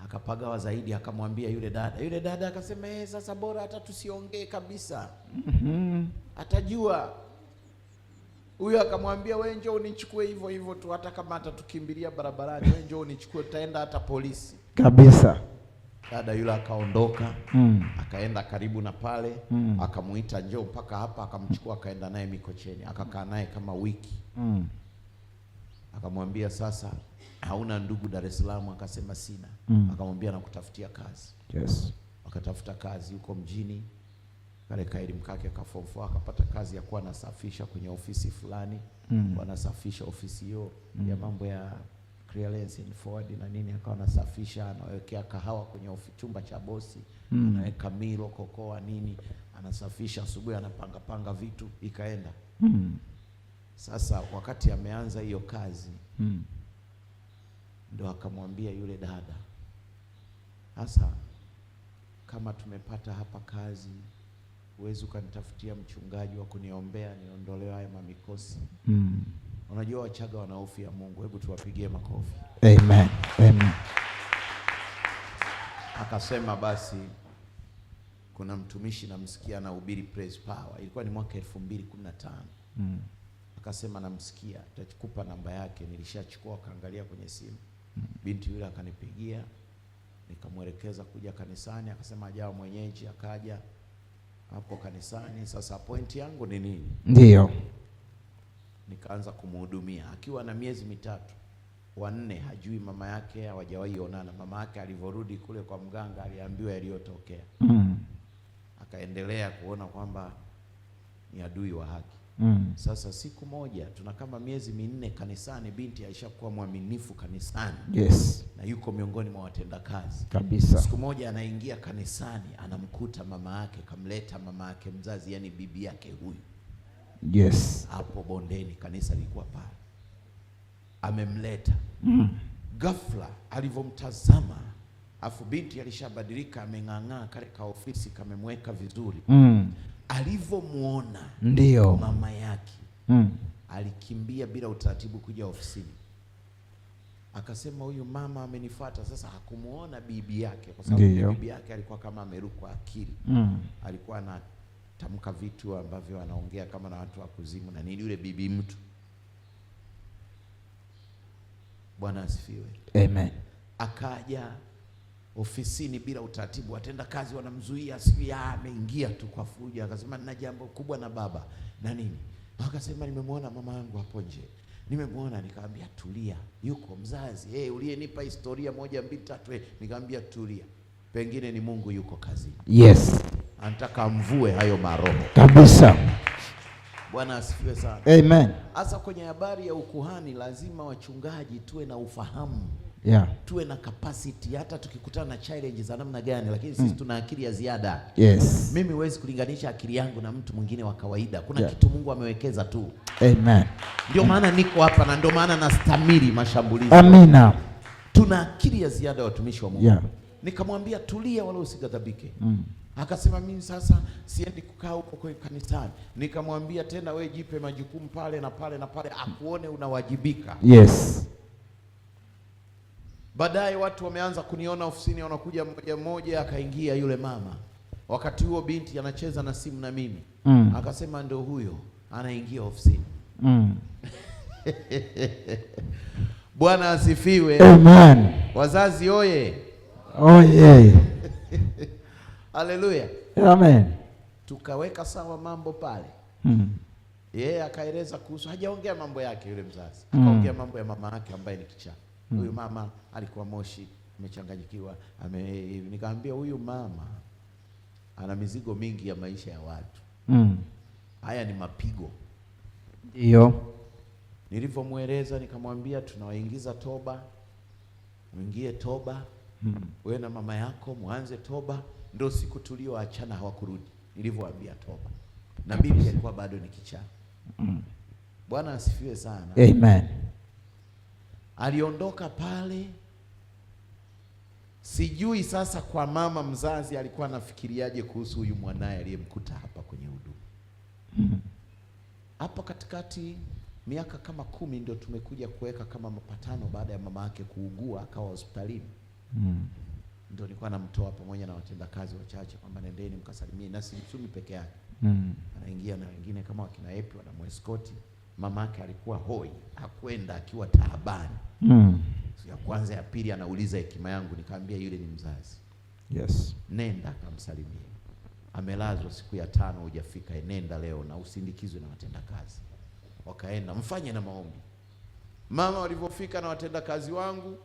Akapagawa zaidi, akamwambia yule dada. Yule dada akasema, sasa bora hata tusiongee kabisa. Atajua. Huyo akamwambia, wewe njoo unichukue hivyo hivyo tu, hata kama atatukimbilia barabarani, wewe njoo unichukue, tutaenda hata polisi. Kabisa. Dada yule akaondoka, akaenda karibu na pale, akamuita, njoo mpaka hapa, akamchukua akaenda naye Mikocheni, akakaa naye kama wiki. Akamwambia, sasa hauna ndugu Dar es Salaam? Akasema sina. Akamwambia, nakutafutia kazi. Yes. Akatafuta kazi huko mjini. Kale kaelimu kake form 4 akapata kazi ya kuwa anasafisha kwenye ofisi fulani. Wanasafisha ofisi hiyo ya mambo ya clearance and forward na nini, akawa anasafisha, anawekea kahawa kwenye chumba cha bosi, anaweka milo, kokoa nini, anasafisha asubuhi, anapanga vitu, ikaenda. Sasa wakati ameanza hiyo kazi, ndo akamwambia yule dada, sasa kama tumepata hapa kazi, uwezi ukanitafutia mchungaji wa kuniombea niondolewe haya mamikosi? Unajua Wachaga wana hofu ya Mungu, hebu tuwapigie makofi. Amen. Amen. Akasema basi kuna mtumishi namsikia anahubiri praise power. Ilikuwa ni mwaka 2015. Akasema namsikia, nitakupa namba yake. Nilishachukua, akaangalia kwenye simu. Binti yule akanipigia, nikamwelekeza kuja kanisani. Akasema ajao mwenyeji, akaja hapo kanisani. Sasa point yangu ni nini? Ndio. Nikaanza kumhudumia akiwa na miezi 3, 4, hajui mama yake, hawajawahi onana. Mama yake alivyorudi kule kwa mganga aliambiwa yaliyotokea. Akaendelea kuona kwamba ni adui wa haki. Sasa siku moja tuna kama miezi 4 kanisani, binti alishakuwa mwaminifu kanisani. Yes. Na yuko miongoni mwa watendakazi. Kabisa. Siku moja anaingia kanisani, anamkuta mama yake, kamleta mama yake mzazi, yani bibi yake huyu. Yes. Hapo bondeni, kanisa lilikuwa pale. Amemleta. Ghafla alivyomtazama, afu binti alishabadilika, ameng'ang'aa, kale ka ofisi kamemweka vizuri. Alivyomuona ndio mama yake, alikimbia bila utaratibu kuja ofisini. Akasema huyu mama amenifuata. Sasa hakumuona bibi yake kwa sababu bibi yake alikuwa kama amerukwa akili. Alikuwa anatamka vitu ambavyo anaongea kama na watu wa kuzimu na nini, yule bibi mtu. Bwana asifiwe. Amen. Akaja ofisini bila utaratibu, watenda kazi wanamzuia, sijui ameingia tu kwa fujo, akasema nina jambo kubwa na baba na nini. Akasema nimemwona mama yangu hapo nje, nimemwona. Nikamwambia tulia, yuko mzazi, uliyenipa historia 1 2 3. Nikamwambia tulia, pengine ni Mungu yuko kazini. Yes, anataka mvue hayo maroho kabisa. Bwana asifiwe sana. Amen. Hasa kwenye habari ya ukuhani, lazima wachungaji tuwe na ufahamu, tuwe na capacity, hata tukikutana na challenge za namna gani, lakini sisi tuna akili ya ziada. Yes. Mimi huwezi kulinganisha akili yangu na mtu mwingine wa kawaida. Kuna kitu Mungu amewekeza tu. Amen. Ndio maana niko hapa na ndio maana nastamili mashambulizi. Amina. Tuna akili ya ziada watumishi wa Mungu. Nikamwambia tulia, wala usigadhabike. Akasema mimi sasa siendi kukaa huko kwa kanisani. Nikamwambia tena, wewe jipe majukumu pale na pale na pale, akuone unawajibika. Yes. Baadaye watu wameanza kuniona ofisini, wanakuja mmoja mmoja. Akaingia yule mama, wakati huo binti anacheza na simu na mimi. Akasema ndio huyo anaingia ofisini. Bwana asifiwe. Amen. Wazazi oye. Oye. Haleluya. Amen. Tukaweka sawa mambo pale. Yeye akaeleza kuhusu, hajaongea mambo yake yule mzazi. Akaongea mambo ya mama yake ambaye ni kichaa. Huyu mama alikuwa Moshi, amechanganyikiwa, nikamwambia huyu mama ana mizigo mingi ya maisha ya watu. Haya ni mapigo. Ndio. Nilivyomweleza nikamwambia tunawaingiza toba. Mwingie toba. Wewe na mama yako mwanze toba. Ndio siku tulioachana hawakurudi. Nilivyowaambia toba. Na bibi alikuwa bado ni kichaa. Bwana asifiwe sana. Amen. Aliondoka pale. Sijui sasa kwa mama mzazi alikuwa anafikiriaje kuhusu huyu mwanae aliyemkuta hapa kwenye huduma. Hapo katikati miaka kama 10 ndio tumekuja kuweka kama mapatano baada ya mama yake kuugua akawa hospitalini. Ndio nilikuwa namtoa pamoja na watendakazi wachache kwamba nendeni mkasalimie, na si msumi peke yake. Anaingia na wengine kama wakina Epi wanamweskoti. Mama yake alikuwa hoi, hakwenda akiwa taabani. Ya kwanza ya pili anauliza hekima yangu, nikamwambia yule ni mzazi. Yes. Nenda akamsalimie. Amelazwa siku ya 5 hujafika, nenda leo na usindikizwe na watendakazi. Wakaenda, mfanye na maombi. Mama walipofika na watendakazi wangu,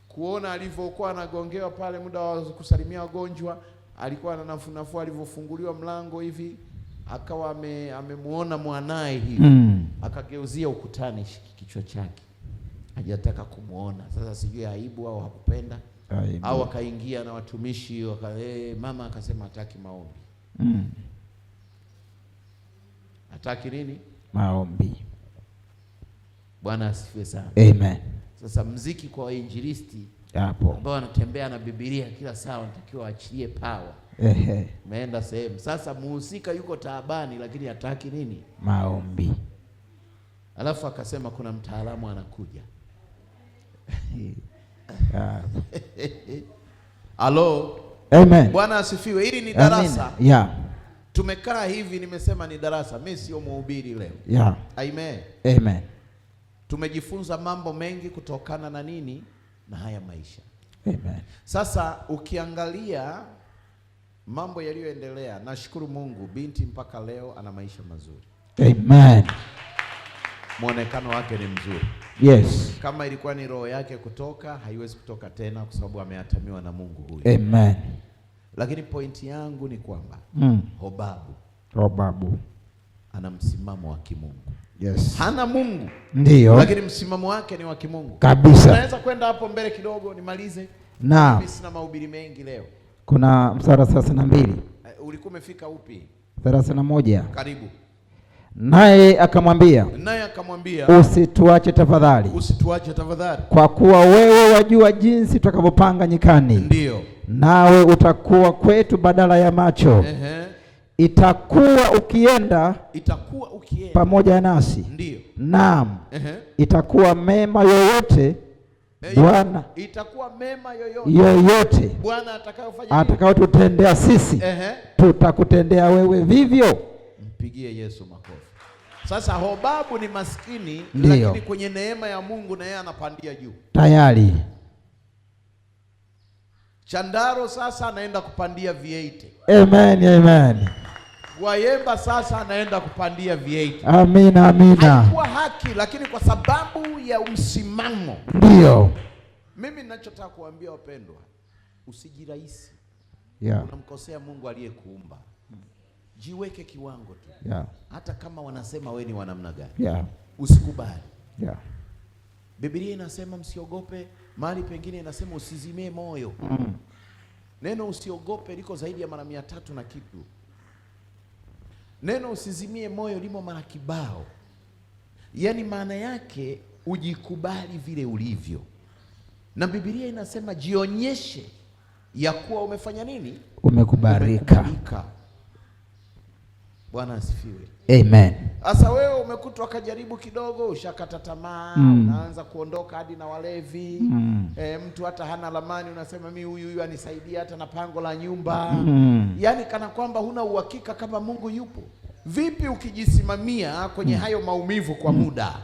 kuona alivyokuwa anagongewa pale muda wa kusalimia wagonjwa, alikuwa ananafunafua, alivyofunguliwa mlango hivi, akawa amemuona mwanae hivi. Akageuzia ukutani kichwa chake. Hajataka kumuona. Sasa sijui aibu au hakupenda. Au akaingia na watumishi mama akasema hataki maombi. Hataki nini? Maombi. Bwana asifiwe sana. Amen. Sasa mziki kwa wainjilisti hapo ambao wanatembea na Biblia kila saa wanatakiwa waachilie power. Umeenda sehemu. Sasa muhusika yuko taabani lakini hataki nini? Maombi. Alafu akasema kuna mtaalamu anakuja. Alo. Amen. Bwana asifiwe. Hili ni darasa. Yeah. Tumekaa hivi, nimesema ni darasa. Mimi sio mhubiri leo. Yeah. Amen. Amen. Tumejifunza mambo mengi kutokana na nini? Na haya maisha. Amen. Sasa ukiangalia mambo yaliyoendelea, nashukuru Mungu, binti mpaka leo ana maisha mazuri. Amen. Muonekano wake ni mzuri. Yes. Kama ilikuwa ni roho yake kutoka, haiwezi kutoka tena kwa sababu ameatamiwa na Mungu huyu. Amen. Lakini pointi yangu ni kwamba Hobabu ana msimamo wa kimungu. Yes. Hana Mungu. Ndio. Lakini msimamo wake ni wa kimungu. Kabisa. Unaweza kwenda hapo mbele kidogo nimalize? Mimi sina mahubiri mengi leo. Kuna mstari 32. Ulikuwa umefika upi? 31. Karibu. Naye akamwambia, usituache tafadhali. Usituache tafadhali. Kwa kuwa wewe wajua jinsi tutakavyopanga nyikani. Ndio. Nawe utakuwa kwetu badala ya macho. Itakuwa ukienda pamoja nasi. Ndio. Naam. Itakuwa mema yoyote Bwana, itakuwa mema yoyote Bwana atakayotutendea sisi, tutakutendea wewe vivyo. Mpigie Yesu makofi. Sasa Hobabu ni maskini. Ndiyo. Lakini kwenye neema ya Mungu na yeye anapandia juu. Tayari. Chandaro sasa anaenda kupandia V8. Amen, amen. Wayemba sasa anaenda kupandia V8. Amina, amina. Haikuwa haki, lakini kwa sababu ya msimamo. Ndio. Mimi ninachotaka kuambia wapendwa, usijirahisi. Yeah. Unamkosea Mungu aliyekuumba. Jiweke kiwango tu. Yeah. Hata kama wanasema wewe ni wa namna gani. Yeah. Usikubali. Yeah. Biblia inasema msiogope, mahali pengine inasema usizimie moyo. Neno usiogope liko zaidi ya mara 300 na kitu. Neno usizimie moyo limo mara kibao. Yaani maana yake ujikubali vile ulivyo. Na Biblia inasema jionyeshe ya kuwa umefanya nini? Umekubalika. Bwana asifiwe. Amen. Asa wewe umekutwa kajaribu kidogo, ushakata tamaa, unaanza kuondoka hadi na walevi. Mtu hata hana lamani, unasema mimi huyu anisaidia hata na pango la nyumba. Yaani kana kwamba huna uhakika kama Mungu yupo. Vipi ukijisimamia kwenye hayo maumivu kwa muda,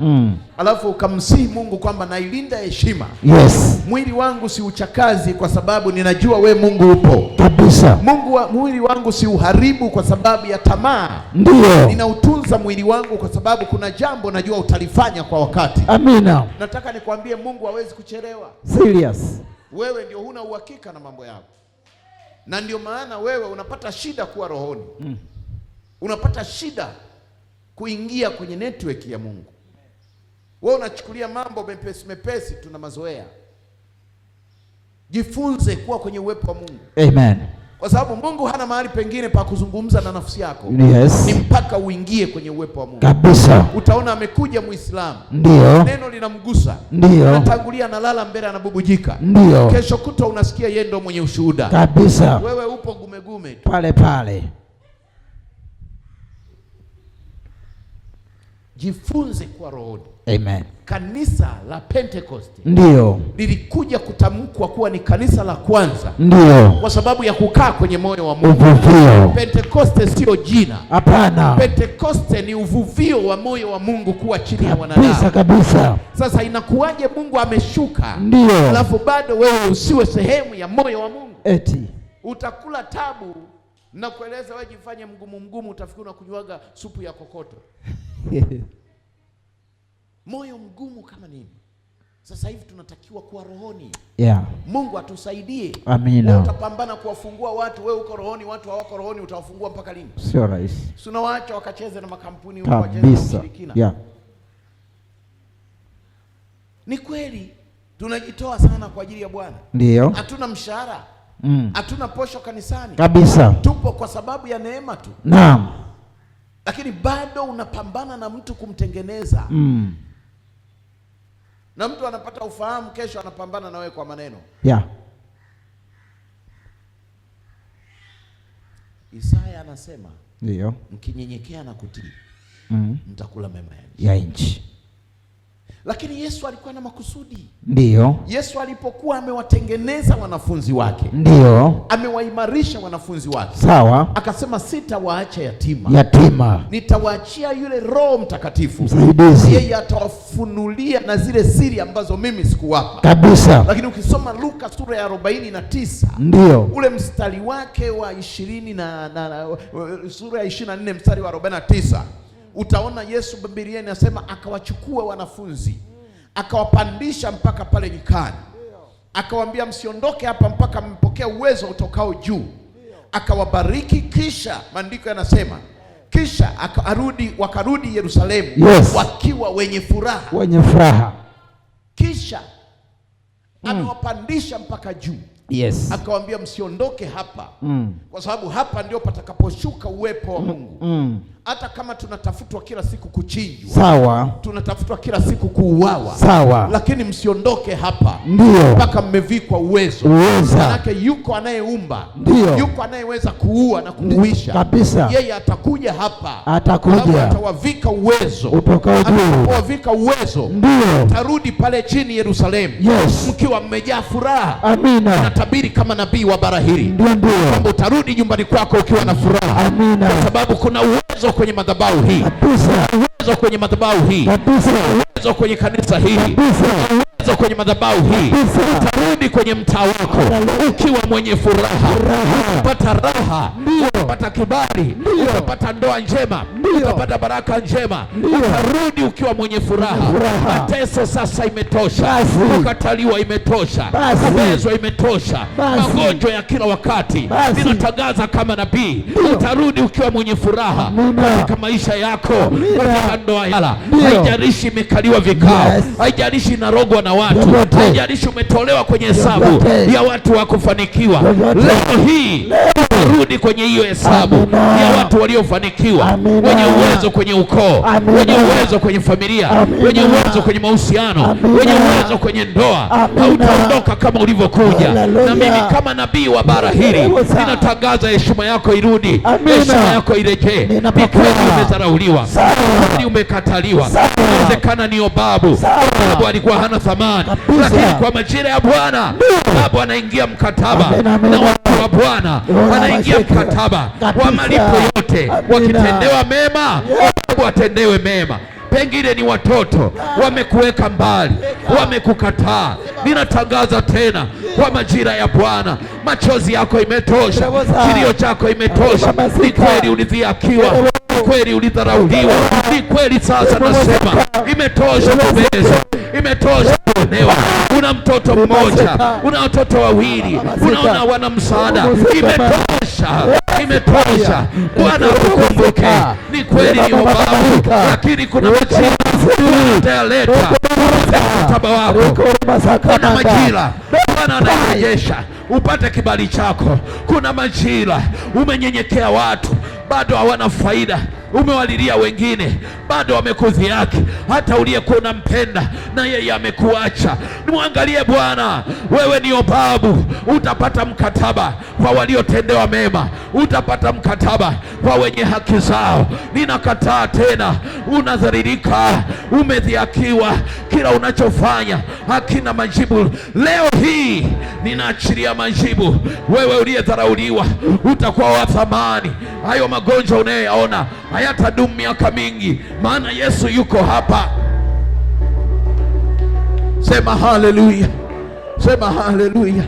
alafu ukamsihi Mungu kwamba nailinda heshima. Yes. Mwili wangu si uchakazi kwa sababu ninajua we Mungu upo. Kabisa. Mwili wangu si uharibu kwa sababu ya tamaa. Ndio. Ninautunza mwili wangu kwa sababu kuna jambo najua utalifanya kwa wakati. Amina. Nataka nikwambie Mungu hawezi kuchelewa. Serious. Wewe ndio huna uhakika na mambo yako. Na ndio maana wewe unapata shida kuwa rohoni. Unapata shida kuingia kwenye network ya Mungu. Wewe unachukulia mambo mepesi mepesi, tuna mazoea. Jifunze kuwa kwenye uwepo wa Mungu. Amen. Kwa sababu Mungu hana mahali pengine pa kuzungumza na nafsi yako. Yes. Ni mpaka uingie kwenye uwepo wa Mungu. Kabisa. Utaona amekuja Muislamu. Ndio. Neno linamgusa. Ndio. Anatangulia, analala mbele, anabubujika. Ndio. Kesho kutwa unasikia yeye ndo mwenye ushuhuda. Kabisa. Wewe upo gumegume tu. Pale pale. Jifunze kuwa rohoni. Amen. Kanisa la Pentecost ndio lilikuja kutamkwa kuwa ni kanisa la kwanza, ndio kwa sababu ya kukaa kwenye moyo wa Mungu. Uvuvio. Pentecost sio jina. Hapana. Pentecost ni uvuvio wa moyo wa Mungu kuwa chini ya wanadamu. Kabisa. Sasa inakuwaje Mungu ameshuka, ndio alafu bado wewe usiwe sehemu ya moyo wa Mungu? Eti utakula tabu na kueleza wewe jifanye mgumu, utafikiri unakunywaga supu ya kokoto. Moyo mgumu kama nini? Sasa hivi tunatakiwa kuwa rohoni. Yeah. Mungu atusaidie. Amina. Wewe utapambana kuwafungua watu, wewe uko rohoni, watu hawako rohoni, utawafungua mpaka lini? Sio rahisi. Tunawaacha wakacheze na makampuni huko, wacheze na ushirikina. Yeah. Ni kweli tunajitoa sana kwa ajili ya Bwana. Ndio. Hatuna mshahara. Hatuna posho kanisani. Kabisa. Tupo kwa sababu ya neema tu. Naam. Lakini bado unapambana na mtu kumtengeneza. Na mtu anapata ufahamu, kesho anapambana na wewe kwa maneno. Yeah. Isaya anasema, ndio, mkinyenyekea na kutii, mtakula mema ya nchi. Lakini Yesu alikuwa na makusudi. Ndio. Yesu alipokuwa amewatengeneza wanafunzi wake, ndio, amewaimarisha wanafunzi wake. Sawa. Akasema sitawaacha yatima. Nitawaachia yule Roho Mtakatifu. Msaidizi. Yeye atawafunulia na zile siri ambazo mimi sikuwapa. Kabisa. Lakini ukisoma Luka sura ya 49, ndio, ule mstari wake wa 20 na sura ya 24 mstari wa 49, utaona Yesu, Biblia inasema akawachukua wanafunzi, akawapandisha mpaka pale nyikani, akawaambia msiondoke hapa mpaka mpokea uwezo utokao juu. Akawabariki, kisha maandiko yanasema kisha wakarudi Yerusalemu, wakiwa wenye furaha. Kisha amewapandisha mpaka juu. Akawaambia msiondoke hapa, kwa sababu hapa ndio patakaposhuka uwepo wa Mungu. Hata kama tunatafutwa kila siku kuchinjwa, sawa, tunatafutwa kila siku kuuawa, sawa, lakini msiondoke hapa mpaka mmevikwa uwezo. Manake yuko anayeumba, yuko anayeweza kuua na kuuisha kabisa. Yeye atakuja hapa, atawavika uwezo utokao juu. Atawavika uwezo, tarudi pale chini Yerusalemu, mkiwa mmejaa furaha. Amina. Natabiri kama nabii wa barahiri kwamba utarudi nyumbani kwako ukiwa na furaha. Amina. Kwa sababu kuna uwezo kwenye madhabahu hii, uwezo kwenye madhabahu hii, uwezo kwenye kanisa hili, uwezo uwezo kwenye madhabahu hii. Utarudi kwenye mtaa wako ukiwa mwenye furaha, utapata raha, utapata kibali, utapata ndoa njema, utapata baraka njema, utarudi ukiwa mwenye furaha. Mateso sasa imetosha, kukataliwa imetosha, kubezwa imetosha, magonjwa ya kila wakati. Ninatangaza kama nabii, utarudi ukiwa mwenye furaha katika maisha yako, katika ndoa yako. Haijalishi imekaliwa vikao, haijalishi inarogwa na watu, haijalishi umetolewa kwenye hesabu ya watu wa kufanikiwa. Leo hii rudi kwenye hiyo hesabu ya watu waliofanikiwa, wenye uwezo kwenye ukoo, wenye uwezo kwenye familia, wenye uwezo kwenye mahusiano, wenye uwezo kwenye ndoa. Hautaondoka kama ulivyokuja. Na mimi kama nabii wa bara hili ninatangaza heshima yako irudi, heshima yako irejee. Ni kweli umedharauliwa, ni umekataliwa. Inawezekana ni babu alikuwa hana thamani, lakini kwa majira ya Bwana babu anaingia mkataba na watu wa Bwana, anaingia mkataba wa malipo yote. Wakitendewa mema, watendewe mema. Pengine ni watoto wamekuweka mbali, wamekukataa. Ninatangaza tena kwa majira ya Bwana, machozi yako imetosha, kilio chako imetosha. Ni kweli ulidhihakiwa, ni kweli ulidharauliwa, ni kweli. Sasa nasema imetosha kubezwa, imetosha kuonewa. Una mtoto mmoja, una watoto wawili, unaona wana msaada. Imetosha, imetosha. Bwana akukumbuke. Ni kweli ni babu, lakini kuna majira utayaleta mkataba wako. Kuna majira Bwana anarejesha upate kibali chako. Kuna majira umenyenyekea watu, bado hawana faida. Umewalilia wengine, bado wamekudhihaki. Hata uliyekuwa unampenda na yeye amekuacha. Nimwangalie Bwana. Wewe ni babu, utapata mkataba kwa waliotendewa mema, utapata mkataba kwa wenye haki zao. Ninakataa tena, unadhalilika, umedhihakiwa, kila unachofanya hakina majibu. Leo hii ninaachilia majibu. Wewe uliyedharauliwa, utakuwa wa thamani. Hayo magonjwa unayoyaona hayatadumu miaka mingi, maana Yesu yuko hapa. Sema haleluya, sema haleluya.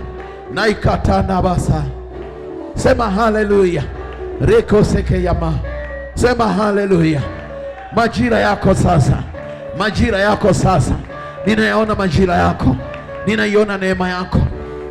Naikatana basa, sema haleluya. Reko seke yama, sema haleluya. Majira yako sasa, majira yako sasa. Ninayaona majira yako, ninaiona neema yako,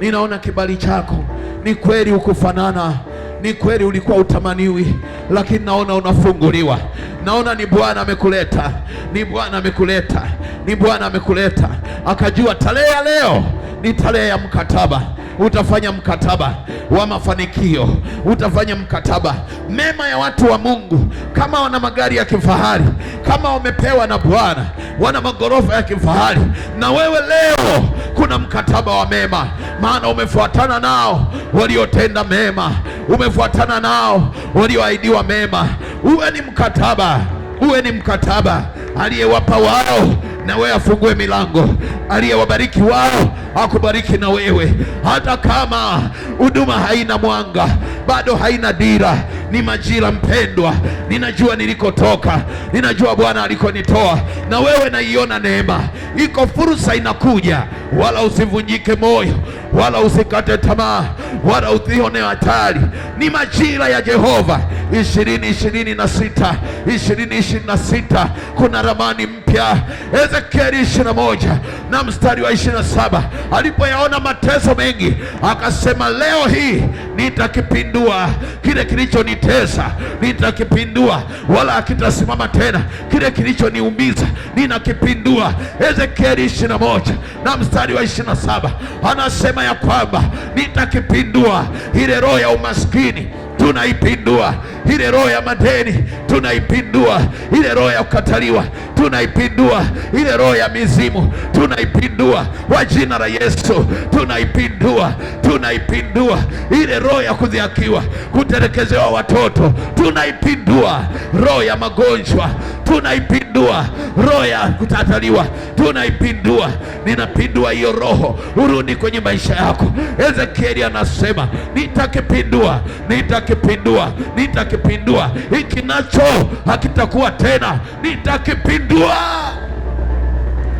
ninaona kibali chako. Ni kweli ukufanana, ni kweli ulikuwa utamaniwi, lakini naona unafunguliwa. Naona ni Bwana amekuleta, ni Bwana amekuleta, ni Bwana amekuleta. Akajua tarehe ya leo ni tarehe ya mkataba. Utafanya mkataba wa mafanikio, utafanya mkataba mema ya watu wa Mungu. Kama wana magari ya kifahari, kama wamepewa na Bwana, wana magorofa ya kifahari, na wewe leo kuna mkataba wa mema, maana umefuatana nao waliotenda mema, umefuatana nao walioahidiwa mema. Uwe ni mkataba, uwe ni mkataba. Aliyewapa wao na wewe afungue milango, aliyewabariki wao akubariki na wewe. Hata kama huduma haina mwanga, bado haina dira, ni majira mpendwa. Ninajua nilikotoka, ninajua Bwana alikonitoa, na wewe naiona neema. Iko fursa inakuja, wala usivunjike moyo, wala usikate tamaa, wala usione hatari. Ni majira ya Jehova. 2026 2026 kuna ramani mpya. Ezekieli 21 na mstari wa 27, alipoyaona mateso mengi akasema, leo hii nitakipindua kile kilichonitesa, nitakipindua, wala hakitasimama tena. Kile kilichoniumiza ninakipindua. Ezekieli 21 na mstari wa 27 anasema ya kwamba nitakipindua. Ile roho ya umaskini tunaipindua, ile roho ya madeni tunaipindua, ile roho ya kukataliwa tunaipindua, ile roho ya mizimu tunaipindua kwa jina la Yesu. Tunaipindua, tunaipindua ile roho ya kudhihakiwa, kutelekezewa watoto tunaipindua, roho ya magonjwa tunaipindua, roho ya kukataliwa tunaipindua. Ninapindua hiyo roho, urudi kwenye maisha yako. Ezekieli anasema nitakipindua, nitakipindua, nitakipindua. Hiki nacho hakitakuwa tena, nitakipindua.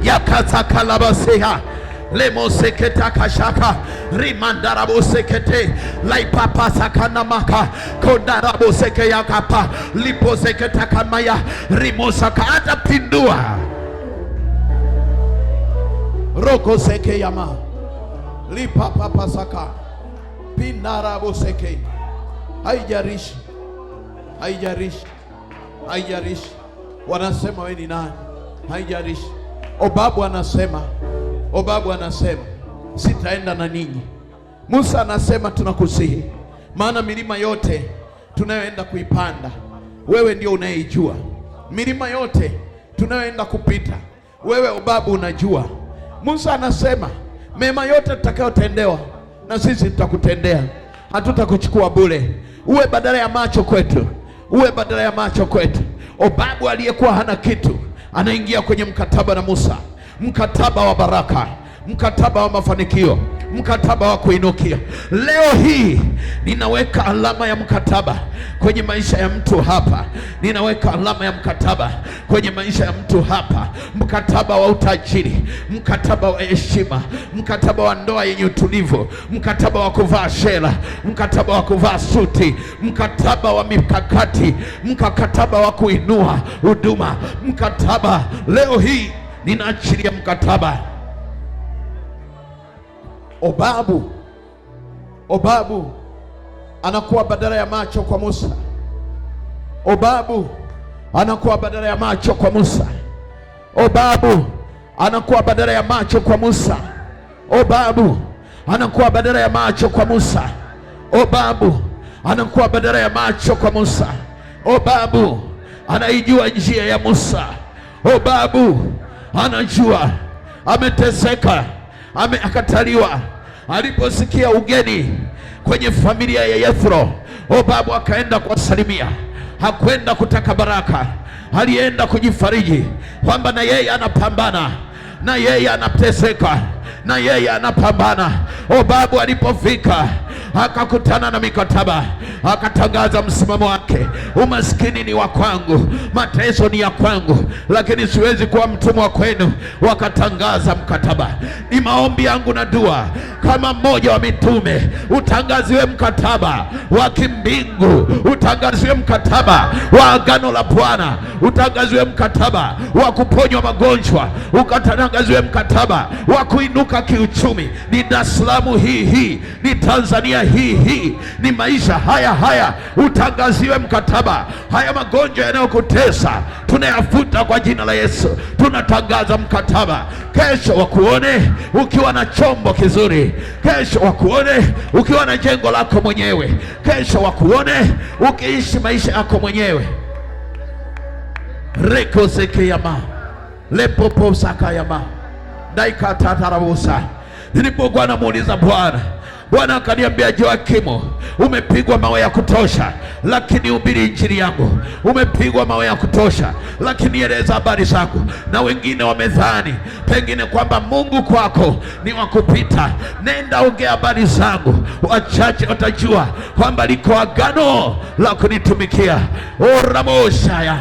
Yakatakalabasiha lemoseketa kashaka rimandarabosekete laipapasakana kodaraboseke yakapa liposeketa kamaya rimosaka atapindua rokoseke yama lipapapasaka pindaraboseke. Haijarishi, haijarishi, haijarishi wanasema we ni nani, haijarishi. Obabu anasema, Obabu anasema sitaenda na ninyi. Musa anasema tunakusihi, maana milima yote tunayoenda kuipanda wewe ndio unayeijua. Milima yote tunayoenda kupita wewe Obabu unajua. Musa anasema mema yote tutakayotendewa na sisi tutakutendea, hatutakuchukua bure. Uwe badala ya macho kwetu, uwe badala ya macho kwetu. Obabu aliyekuwa hana kitu anaingia kwenye mkataba na Musa, mkataba wa baraka, mkataba wa mafanikio, mkataba wa kuinukia. Leo hii ninaweka alama ya mkataba kwenye maisha ya mtu hapa. Ninaweka alama ya mkataba kwenye maisha ya mtu hapa, mkataba wa utajiri, mkataba wa heshima, mkataba wa ndoa yenye utulivu, mkataba wa kuvaa shela, mkataba wa kuvaa suti, mkataba wa mikakati, mkataba wa kuinua huduma, mkataba. Leo hii ninaachilia mkataba. Obabu anakuwa badala ya macho kwa Musa. Obabu anakuwa badala ya macho kwa Musa. Obabu anakuwa badala ya macho kwa Musa. Obabu anakuwa badala ya macho kwa Musa. Obabu anakuwa badala ya macho kwa Musa. Obabu anaijua njia ya Musa. Obabu anajua, ameteseka, akataliwa. Aliposikia ugeni kwenye familia ya Yethro, Obabu akaenda kuwasalimia. Hakwenda kutaka baraka, alienda kujifariji kwamba na yeye anapambana, na yeye anateseka, na yeye anapambana. Obabu alipofika akakutana na mikataba, akatangaza msimamo wake: umaskini ni wa kwangu, mateso ni ya kwangu, lakini siwezi kuwa mtumwa kwenu. Wakatangaza mkataba. Ni maombi yangu na dua kama mmoja wa mitume, utangaziwe mkataba wa kimbingu, utangaziwe mkataba wa agano la Bwana, utangaziwe mkataba wa kuponywa magonjwa, ukatangaziwe mkataba wa kuinuka kiuchumi. Ni Dar es Salaam hii, ni Tanzania hii, ni maisha haya, utangaziwe mkataba. Haya magonjwa yanayokutesa tunayafuta kwa jina la Yesu. Tunatangaza mkataba. Kesho wakuone ukiwa na chombo kizuri, kesho wakuone ukiwa na jengo lako mwenyewe, kesho wakuone ukiishi maisha yako mwenyewe. Reko sekeyama lepopo sakayama daikatatarabusa. Nilipokuwa namuuliza Bwana akaniambia, Joakimu, umepigwa mawe ya kutosha, lakini hubiri injili yangu. Umepigwa mawe ya kutosha, lakini eleza habari zangu. Na wengine wamedhani pengine kwamba Mungu kwako ni wa kupita. Nenda ongea habari zangu, wachache watajua kwamba liko agano la kunitumikia. Oramoshaya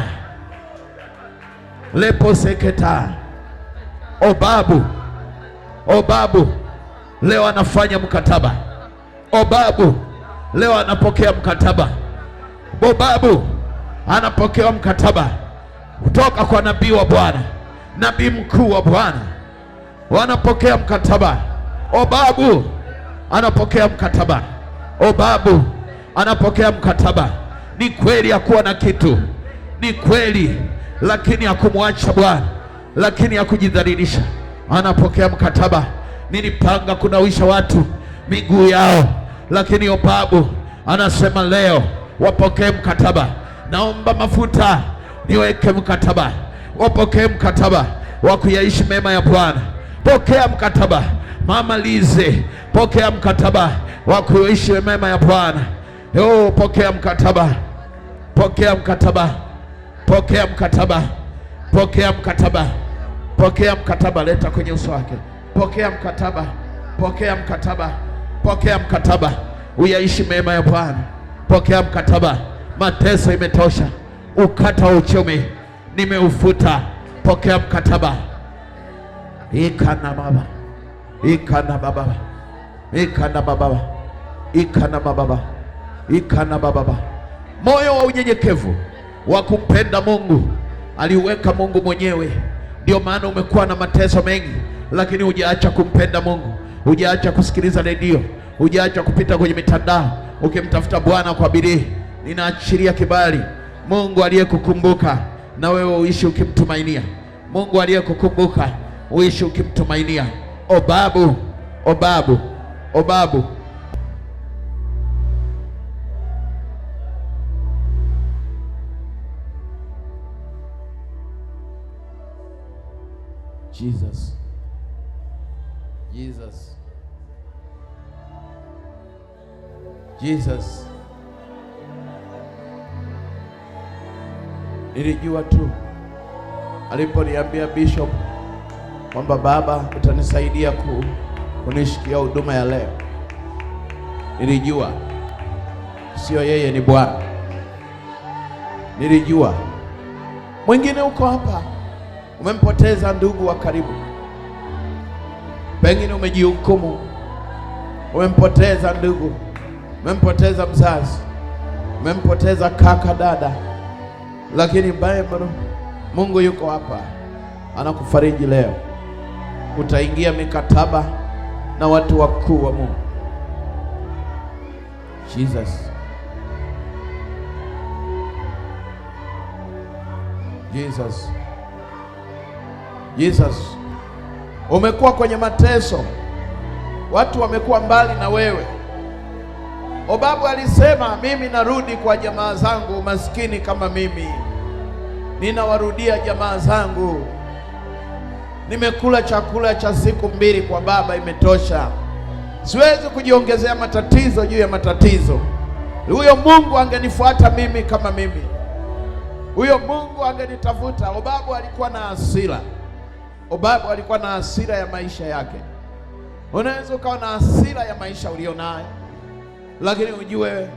lepo seketa. Obabu leo anafanya mkataba. Obabu leo anapokea mkataba. Obabu anapokea mkataba kutoka kwa nabii wa Bwana, nabii mkuu wa Bwana. Wanapokea mkataba. Obabu anapokea mkataba. Obabu anapokea mkataba. Ni kweli hakuwa na kitu, ni kweli, lakini hakumwacha Bwana, lakini hakujidhalilisha. Anapokea mkataba. Nilipanga kunawisha watu miguu yao, lakini Obabu anasema leo wapokee mkataba. Naomba mafuta niweke mkataba. Wapokee mkataba wa kuyaishi mema ya Bwana. Pokea mkataba. Mama Lize, pokea mkataba wa kuishi mema ya Bwana. Pokea mkataba. Pokea mkataba. Pokea mkataba. Pokea mkataba. Pokea mkataba. Leta kwenye uso wake. Pokea mkataba. Pokea mkataba. Pokea mkataba. Uyaishi mema ya Bwana. Pokea mkataba. Mateso imetosha. Ukata wa uchumi nimeufuta. Pokea mkataba. Ikana baba. ikana baba, ikana baba, ikana baba, ikana baba. Moyo wa unyenyekevu wa kumpenda Mungu aliuweka Mungu mwenyewe. Ndio maana umekuwa na mateso mengi, lakini hujaacha kumpenda Mungu, hujaacha kusikiliza redio, hujaacha kupita kwenye mitandao ukimtafuta Bwana kwa bidii. Ninaachilia kibali, Mungu aliyekukumbuka na wewe uishi ukimtumainia. Mungu aliyekukumbuka uishi ukimtumainia. Obabu, obabu, obabu. Jesus. Jesus. Jesus. Nilijua tu aliponiambia Bishop kwamba baba, utanisaidia kunishikia huduma ya leo. Nilijua sio yeye, ni Bwana. Nilijua. Mwingine uko hapa umempoteza ndugu wa karibu, pengine umejihukumu, umempoteza ndugu, umempoteza mzazi, umempoteza kaka, dada, lakini Bible, Mungu yuko hapa anakufariji leo. Utaingia mikataba na watu wakuu wa Mungu. Jesus. Jesus. Jesus. Umekuwa kwenye mateso, watu wamekuwa mbali na wewe. Obabu alisema, mimi narudi kwa jamaa zangu maskini kama mimi, ninawarudia jamaa zangu. Nimekula chakula cha siku 2 kwa baba, imetosha. Siwezi kujiongezea matatizo juu ya matatizo. Huyo Mungu angenifuata mimi kama mimi, huyo Mungu angenitafuta. Obabu alikuwa na hasira. Obabu alikuwa na hasira ya maisha yake. Unaweza ukawa na hasira ya maisha ulionayo, lakini ujue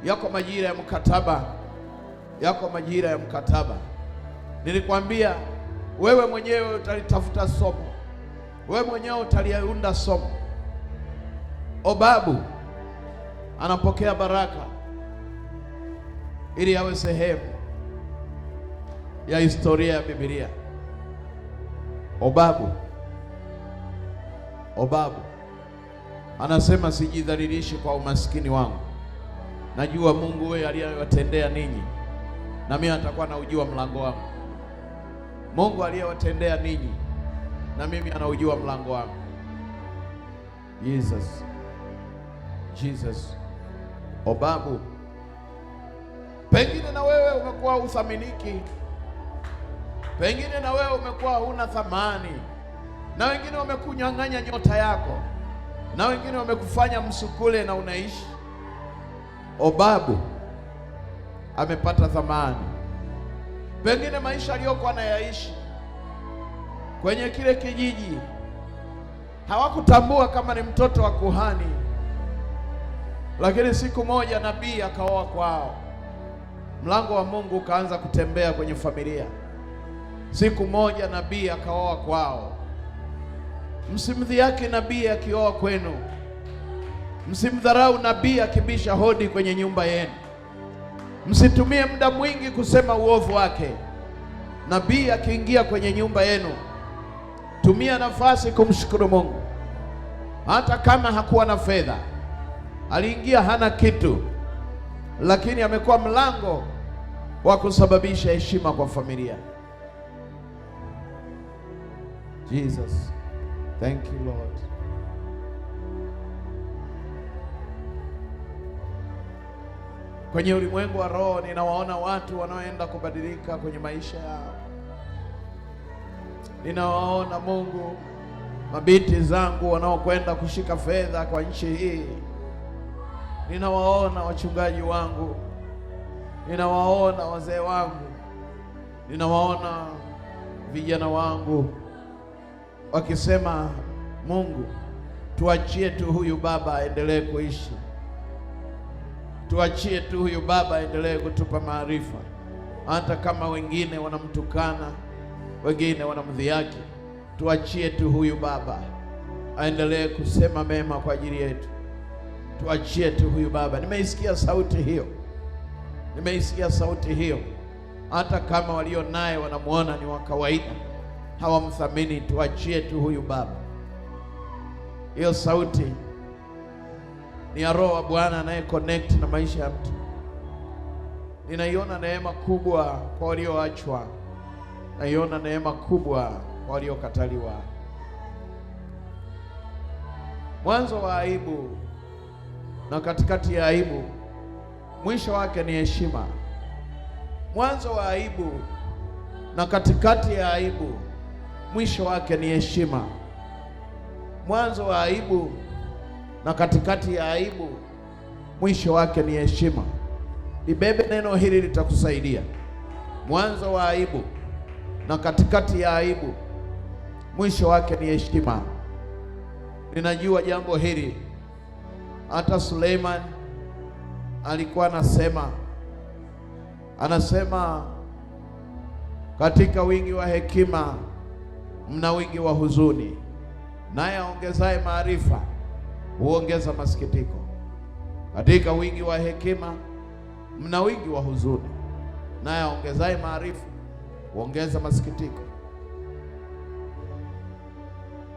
yako majira ya mkataba, yako majira ya mkataba. Nilikwambia wewe mwenyewe utalitafuta somo, wewe mwenyewe utaliunda somo. Obabu anapokea baraka ili awe sehemu ya historia ya Biblia. Obabu anasema, sijidhalilishi kwa umaskini wangu. Najua Mungu wewe aliyewatendea ninyi, na mimi atakuwa anaujua mlango wangu. Mungu aliyewatendea ninyi, na mimi anaujua mlango wangu. Jesus. Jesus. Obabu, pengine na wewe umekuwa uthaminiki, pengine na wewe umekuwa huna thamani, na wengine wamekunyang'anya nyota yako, na wengine wamekufanya msukule na unaishi. Obabu amepata thamani. Pengine maisha aliyokuwa anayaishi kwenye kile kijiji hawakutambua kama ni mtoto wa kuhani, lakini siku moja nabii akaoa kwao. Mlango wa Mungu ukaanza kutembea kwenye familia. Siku moja nabii akaoa kwao. Msimdhihaki nabii akioa kwenu. Msimdharau nabii akibisha hodi kwenye nyumba yenu. Msitumie muda mwingi kusema uovu wake. Nabii akiingia kwenye nyumba yenu, tumia nafasi kumshukuru Mungu. Hata kama hakuwa na fedha, aliingia hana kitu, lakini amekuwa mlango wa kusababisha heshima kwa familia. Jesus. Thank you Lord. Kwenye ulimwengu wa roho ninawaona watu wanaoenda kubadilika kwenye maisha yao. Ninawaona Mungu, mabinti zangu wanaokwenda kushika fedha kwa nchi hii. Ninawaona wachungaji wangu, ninawaona wazee wangu, ninawaona vijana wangu wakisema, Mungu, tuachie tu huyu baba aendelee kuishi. Tuachie tu huyu baba aendelee kutupa maarifa, hata kama wengine wanamtukana, wengine wanamdhihaki. Tuachie tu huyu baba. aendelee kusema mema kwa ajili yetu. Tuachie tu huyu baba. Nimeisikia sauti hiyo, nimeisikia sauti hiyo. Hata kama walio naye wanamuona ni wa kawaida, hawamthamini, tuachie tu huyu baba. Hiyo sauti ni ya Roho wa Bwana anaye connect na maisha ya mtu. Ninaiona neema kubwa kwa walioachwa, naiona neema kubwa kwa waliokataliwa. Mwanzo wa aibu na katikati ya aibu, mwisho wake ni heshima. Mwanzo wa aibu na katikati ya aibu, mwisho wake ni heshima. Mwanzo wa aibu na katikati ya aibu, mwisho wake ni heshima. Libebe neno hili, litakusaidia. Mwanzo wa aibu na katikati ya aibu, mwisho wake ni heshima. Ninajua jambo hili, hata Suleiman alikuwa anasema katika wingi wa hekima mna wingi wa huzuni, naye aongezaye maarifa huongeza masikitiko. Katika wingi wa hekima mna wingi wa huzuni, naye aongezaye maarifa huongeza masikitiko.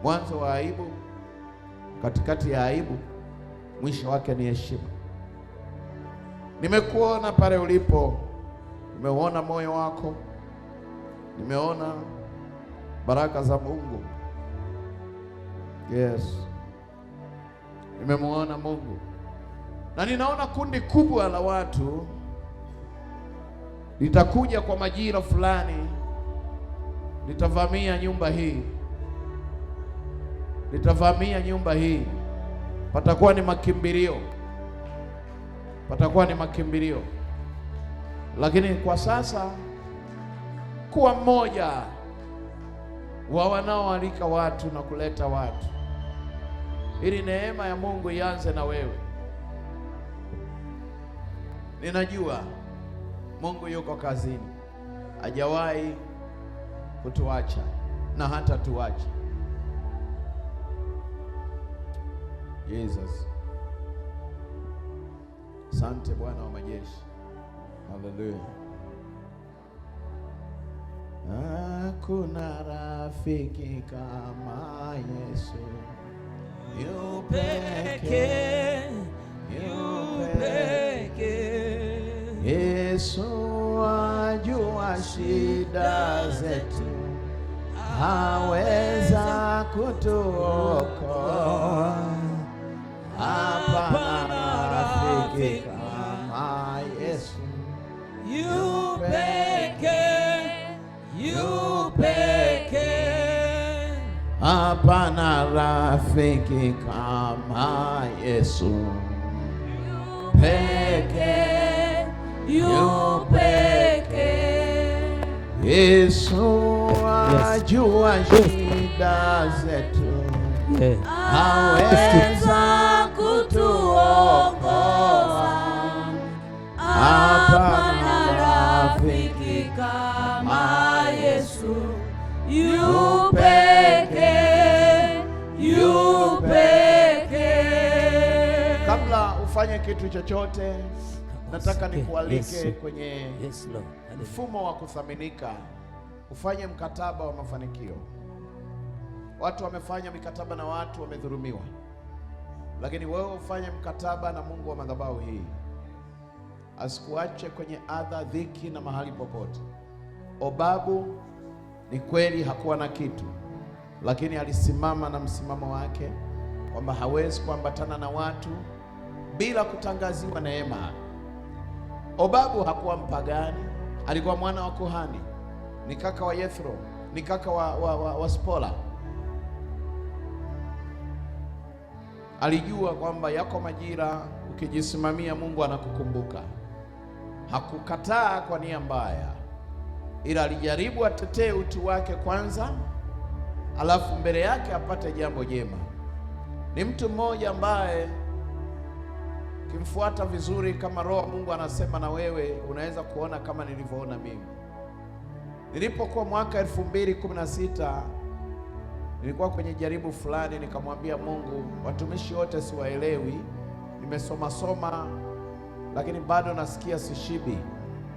Mwanzo wa aibu, katikati ya aibu, mwisho wake ni heshima. Nimekuona pale ulipo, nimeona moyo wako, nimeona baraka za Mungu. Yes, nimemuona Mungu, na ninaona kundi kubwa la watu litakuja kwa majira fulani, litavamia nyumba hii, litavamia nyumba hii. Patakuwa ni makimbilio, patakuwa ni makimbilio. Lakini kwa sasa, kuwa mmoja wa wanaoalika watu na kuleta watu, ili neema ya Mungu ianze na wewe. Ninajua Mungu yuko kazini, hajawahi kutuacha na hata tuache. Jesus, asante Bwana wa majeshi. Haleluya. Hakuna rafiki kama Yesu, yu pekee, yu pekee. Yesu ajua shida zetu, aweza kutuokoa. Hapana rafiki kama Yesu, yu pekee, yu pekee. Hapana rafiki kama Yesu, pekee, yu pekee. Yesu ajua shida zetu, aweza kutuokoa. Hapana rafiki kama Yesu, yu pekee, yu pekee. Kabla ufanye kitu chochote, nataka nikualike kwenye mfumo wa kuthaminika. Ufanye mkataba wa mafanikio. Watu wamefanya mikataba na watu wamedhulumiwa, lakini wewe ufanye mkataba na Mungu wa madhabahu hii. Asikuache kwenye adha, dhiki na mahali popote. Obabu ni kweli hakuwa na kitu, lakini alisimama na msimamo wake kwamba hawezi kuambatana na watu bila kutangaziwa neema. Obabu hakuwa mpagani, alikuwa mwana wa kuhani, ni kaka wa Yethro, ni kaka wa Spola. Alijua kwamba yako majira ukijisimamia Mungu anakukumbuka. Hakukataa kwa nia mbaya, ila alijaribu atetee utu wake kwanza, alafu mbele yake apate jambo jema. Ni mtu mmoja ambaye ukimfuata vizuri, kama Roho Mungu anasema na wewe, unaweza kuona kama nilivyoona mimi. Nilipokuwa mwaka 2016 Nilikuwa kwenye jaribu fulani, nikamwambia Mungu, watumishi wote siwaelewi, nimesoma lakini bado nasikia sishibi.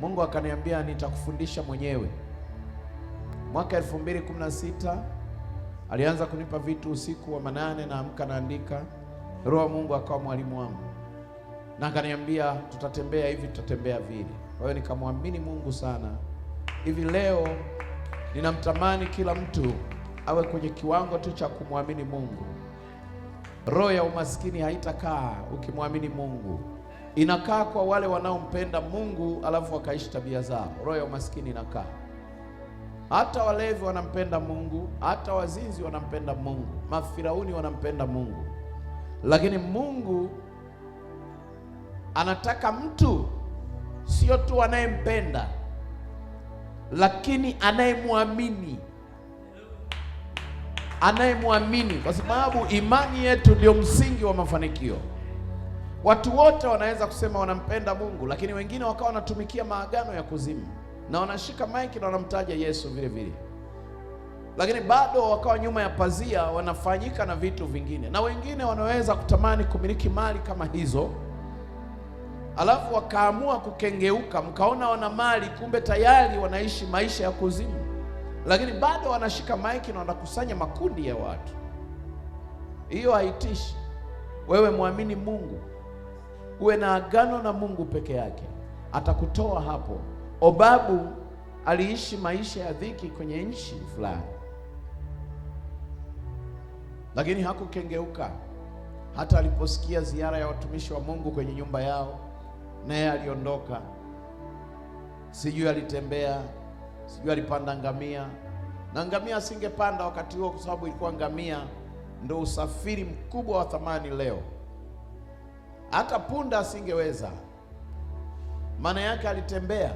Mungu akaniambia nitakufundisha mwenyewe. Mwaka 2016 alianza kunipa vitu usiku wa manane, naamka naandika. Roho Mungu akawa mwalimu wangu, na akaniambia tutatembea hivi, tutatembea vile. Kwa hiyo nikamwamini Mungu sana. Hivi leo ninamtamani kila mtu awe kwenye kiwango tu cha kumwamini Mungu. Roho ya umaskini haitakaa ukimwamini Mungu. Inakaa kwa wale wanaompenda Mungu alafu wakaishi tabia zao. Roho ya umaskini inakaa. Hata walevi wanampenda Mungu, hata wazinzi wanampenda Mungu, mafirauni wanampenda Mungu. Lakini Mungu anataka mtu sio tu anayempenda, lakini anayemwamini. Anayemwamini, kwa sababu imani yetu ndio msingi wa mafanikio. Watu wote wanaweza kusema wanampenda Mungu, lakini wengine wakawa wanatumikia maagano ya kuzimu na wanashika maiki na wanamtaja Yesu vile vile, lakini bado wakawa nyuma ya pazia wanafanyika na vitu vingine. Na wengine wanaweza kutamani kumiliki mali kama hizo, alafu wakaamua kukengeuka, mkaona wana mali, kumbe tayari wanaishi maisha ya kuzimu, lakini bado wanashika maiki na wanakusanya makundi ya watu. Hiyo haitishi. Wewe muamini Mungu, uwe na agano na Mungu peke yake, atakutoa hapo. Obabu aliishi maisha ya dhiki kwenye nchi fulani, lakini hakukengeuka. Hata aliposikia ziara ya watumishi wa Mungu kwenye nyumba yao, naye aliondoka. Sijui alitembea, sijui alipanda ngamia, na ngamia asingepanda wakati huo, kwa sababu ilikuwa ngamia ndio usafiri mkubwa wa thamani leo. Hata punda asingeweza, maana yake alitembea.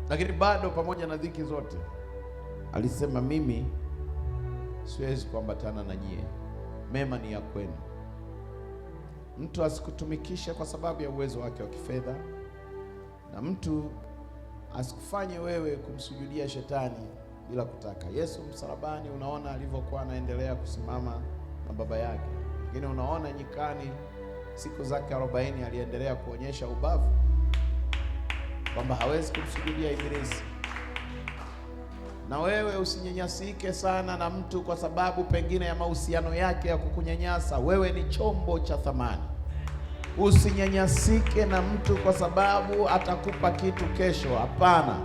Lakini bado pamoja na dhiki zote alisema, mimi siwezi kuambatana na nyie, mema ni ya kwenu. Mtu asikutumikishe kwa sababu ya uwezo wake wa kifedha, na mtu asikufanye wewe kumsujudia shetani bila kutaka. Yesu msalabani, unaona alivyokuwa anaendelea kusimama na baba yake, lakini unaona nyikani siku zake 40 aliendelea kuonyesha ubavu kwamba hawezi kumsujudia Ibilisi. Na wewe usinyanyasike sana na mtu kwa sababu pengine ya mahusiano yake ya kukunyanyasa. Wewe ni chombo cha thamani. Usinyanyasike na mtu kwa sababu atakupa kitu kesho. Hapana.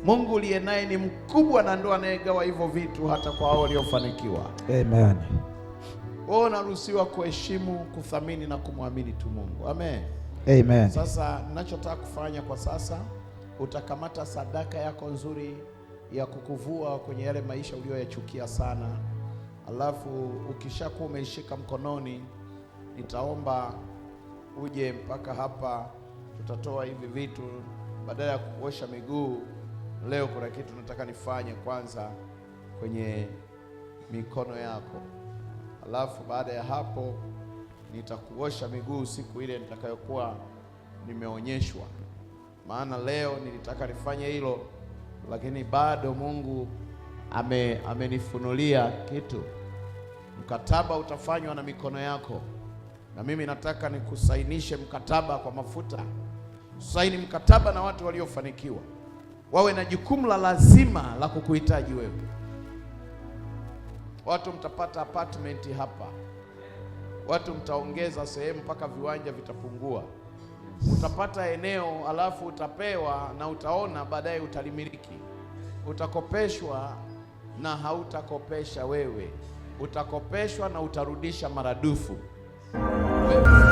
Mungu uliye naye ni mkubwa, na ndo anayegawa hivyo vitu hata kwa hao waliofanikiwa. Amen. Wewe unaruhusiwa kuheshimu, kuthamini na kumwamini tu Mungu. Amen. Amen. Sasa ninachotaka kufanya kwa sasa, utakamata sadaka yako nzuri ya kukuvua kwenye yale maisha uliyoyachukia sana. Alafu ukishakuwa umeishika mkononi, nitaomba uje mpaka hapa. Tutatoa hivi vitu badala ya kuosha miguu. Leo kuna kitu nataka nifanye kwanza kwenye mikono yako, alafu baada ya hapo nitakuosha miguu siku ile nitakayokuwa nimeonyeshwa. Maana leo nilitaka nifanye hilo, lakini bado Mungu amenifunulia kitu. Mkataba utafanywa na mikono yako, na mimi nataka nikusainishe mkataba kwa mafuta. Saini mkataba na watu waliofanikiwa, wawe na jukumu la lazima la kukuhitaji wewe. Watu mtapata apartment hapa, watu mtaongeza sehemu mpaka viwanja vitapungua. Utapata eneo alafu utapewa na utaona baadaye utalimiliki. Utakopeshwa na hautakopesha wewe, utakopeshwa na utarudisha maradufu wewe.